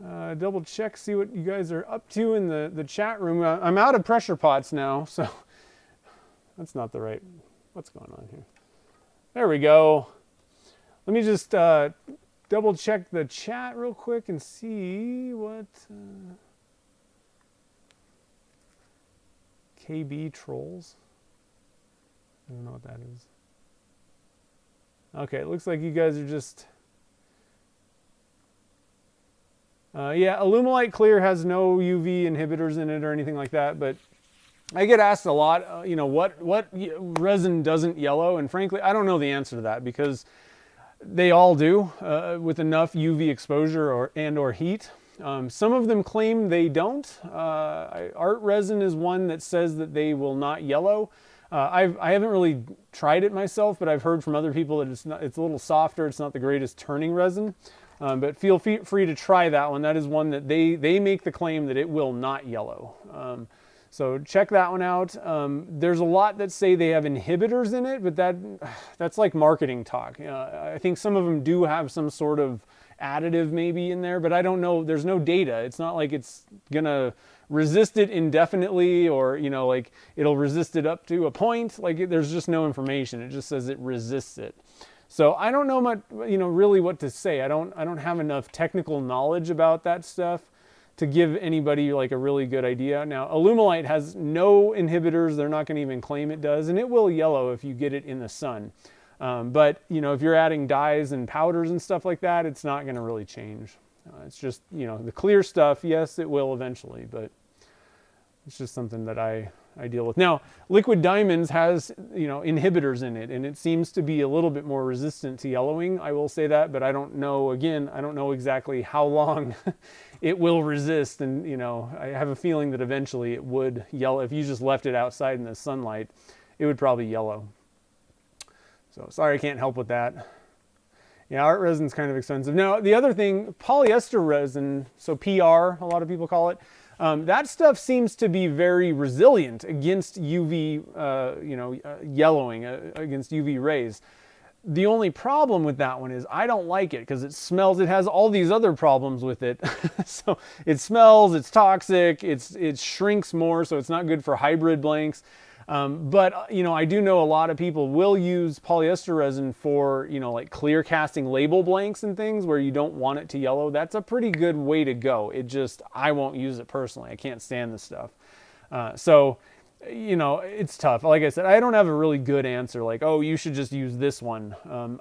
Double check, see what you guys are up to in the chat room. I'm out of pressure pots now, so that's not the right, what's going on here? There we go. Let me just double check the chat real quick and see what... KB Trolls. I don't know what that is. Okay, it looks like you guys are just... yeah, Alumilite Clear has no UV inhibitors in it or anything like that, but I get asked a lot, you know, what resin doesn't yellow, and frankly, I don't know the answer to that because they all do with enough UV exposure or heat. Some of them claim they don't. Art resin is one that says that they will not yellow. I haven't really tried it myself, but I've heard from other people that it's a little softer. It's not the greatest turning resin, but feel free to try that one. That is one that they make the claim that it will not yellow. So check that one out. There's a lot that say they have inhibitors in it, but that's like marketing talk. I think some of them do have some sort of additive maybe in there, but I don't know. There's no data. It's not like it's gonna resist it indefinitely, or you know, like it'll resist it up to a point. Like there's just no information. It just says it resists it. So I don't know much, you know, really what to say. I don't have enough technical knowledge about that stuff to give anybody like a really good idea. Now, Alumilite has no inhibitors. They're not going to even claim it does, and it will yellow if you get it in the sun. But you know, if you're adding dyes and powders and stuff like that, it's not going to really change. It's just, you know, the clear stuff, yes, it will eventually, but it's just something that I I deal with. Now, liquid diamonds has, inhibitors in it, and it seems to be a little bit more resistant to yellowing. I will say that, but I don't know, again, I don't know exactly how long it will resist. And, I have a feeling that eventually it would yellow. If you just left it outside in the sunlight, it would probably yellow. So sorry, I can't help with that. Yeah, art resin's kind of expensive. Now, the other thing, polyester resin, so PR, a lot of people call it, that stuff seems to be very resilient against UV, yellowing, against UV rays. The only problem with that one is I don't like it because it smells. It has all these other problems with it. So it smells, it's toxic, it shrinks more, so it's not good for hybrid blanks. But I do know a lot of people will use polyester resin for, like clear casting label blanks and things where you don't want it to yellow. That's a pretty good way to go. I won't use it personally. I can't stand this stuff. So it's tough. Like I said, I don't have a really good answer like, oh, you should just use this one.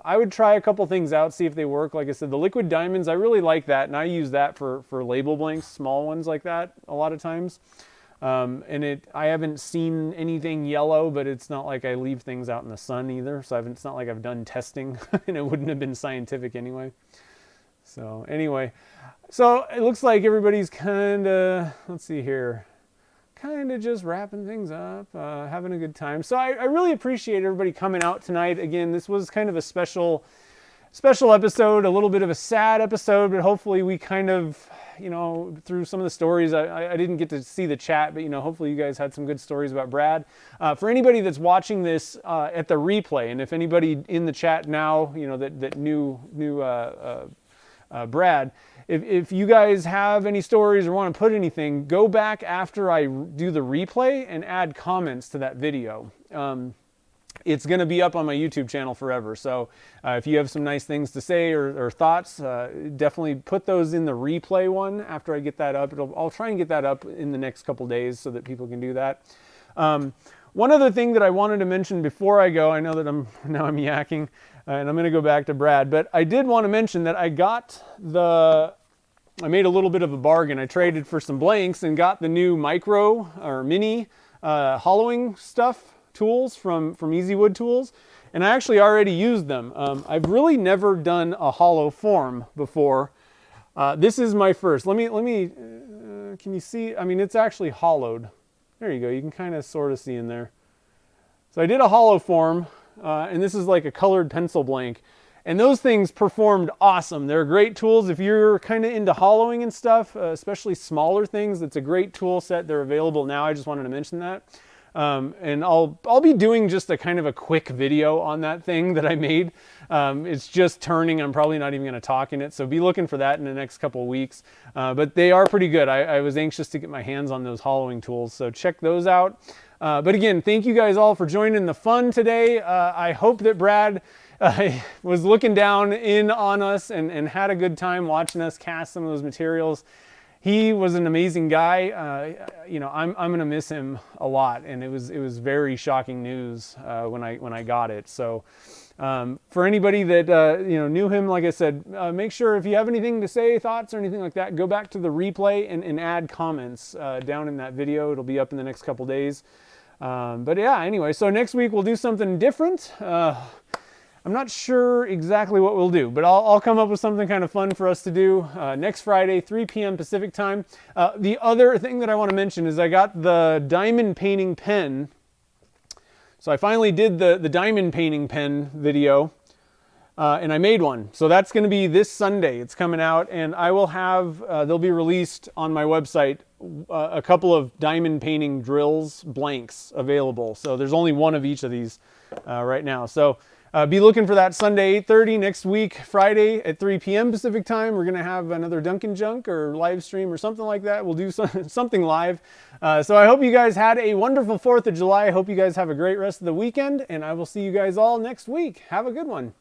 I would try a couple things out, see if they work. Like I said, the liquid diamonds, I really like that. And I use that for label blanks, small ones like that a lot of times. And I haven't seen anything yellow, but it's not like I leave things out in the sun either. So it's not like I've done testing and it wouldn't have been scientific anyway. So anyway, so it looks like everybody's kind of, let's see here, kind of just wrapping things up, having a good time. So I really appreciate everybody coming out tonight. Again, this was kind of a special episode, a little bit of a sad episode, but hopefully we kind of, through some of the stories, I didn't get to see the chat, but hopefully you guys had some good stories about Brad. For anybody that's watching this at the replay, and if anybody in the chat now, that knew Brad, if you guys have any stories or want to put anything, go back after I do the replay and add comments to that video. It's going to be up on my YouTube channel forever. So if you have some nice things to say or thoughts, definitely put those in the replay one after I get that up. I'll try and get that up in the next couple days so that people can do that. One other thing that I wanted to mention before I go, I know that I'm yakking and I'm going to go back to Brad, but I did want to mention that I made a little bit of a bargain. I traded for some blanks and got the new micro or mini hollowing tools from Easy Wood Tools, and I actually already used them. I've really never done a hollow form before. This is my first. Let me. Can you see? I mean, it's actually hollowed. There you go. You can kind of sort of see in there. So I did a hollow form, and this is like a colored pencil blank, and those things performed awesome. They're great tools if you're kind of into hollowing and stuff, especially smaller things. It's a great tool set. They're available now. I just wanted to mention that. And I'll be doing just a kind of a quick video on that thing that I made. It's just turning. I'm probably not even going to talk in it. So be looking for that in the next couple of weeks. But they are pretty good. I was anxious to get my hands on those hollowing tools. So check those out. But again, thank you guys all for joining the fun today. I hope that Brad was looking down in on us and had a good time watching us cast some of those materials. He was an amazing guy. I'm going to miss him a lot, and it was very shocking news when I got it. So for anybody that knew him, like I said, make sure if you have anything to say, thoughts or anything like that, go back to the replay and add comments down in that video. It'll be up in the next couple days. But yeah, anyway, so next week we'll do something different. I'm not sure exactly what we'll do, but I'll come up with something kind of fun for us to do next Friday, 3 p.m. Pacific time. The other thing that I want to mention is I got the diamond painting pen. So I finally did the diamond painting pen video, and I made one. So that's going to be this Sunday. It's coming out, and I will have, they'll be released on my website, a couple of diamond painting drills, blanks available. So there's only one of each of these right now. So be looking for that Sunday, 8:30 next week, Friday at 3 p.m. Pacific time. We're going to have another Dunkin Junk or live stream or something like that. We'll do something live. So I hope you guys had a wonderful 4th of July. I hope you guys have a great rest of the weekend, and I will see you guys all next week. Have a good one.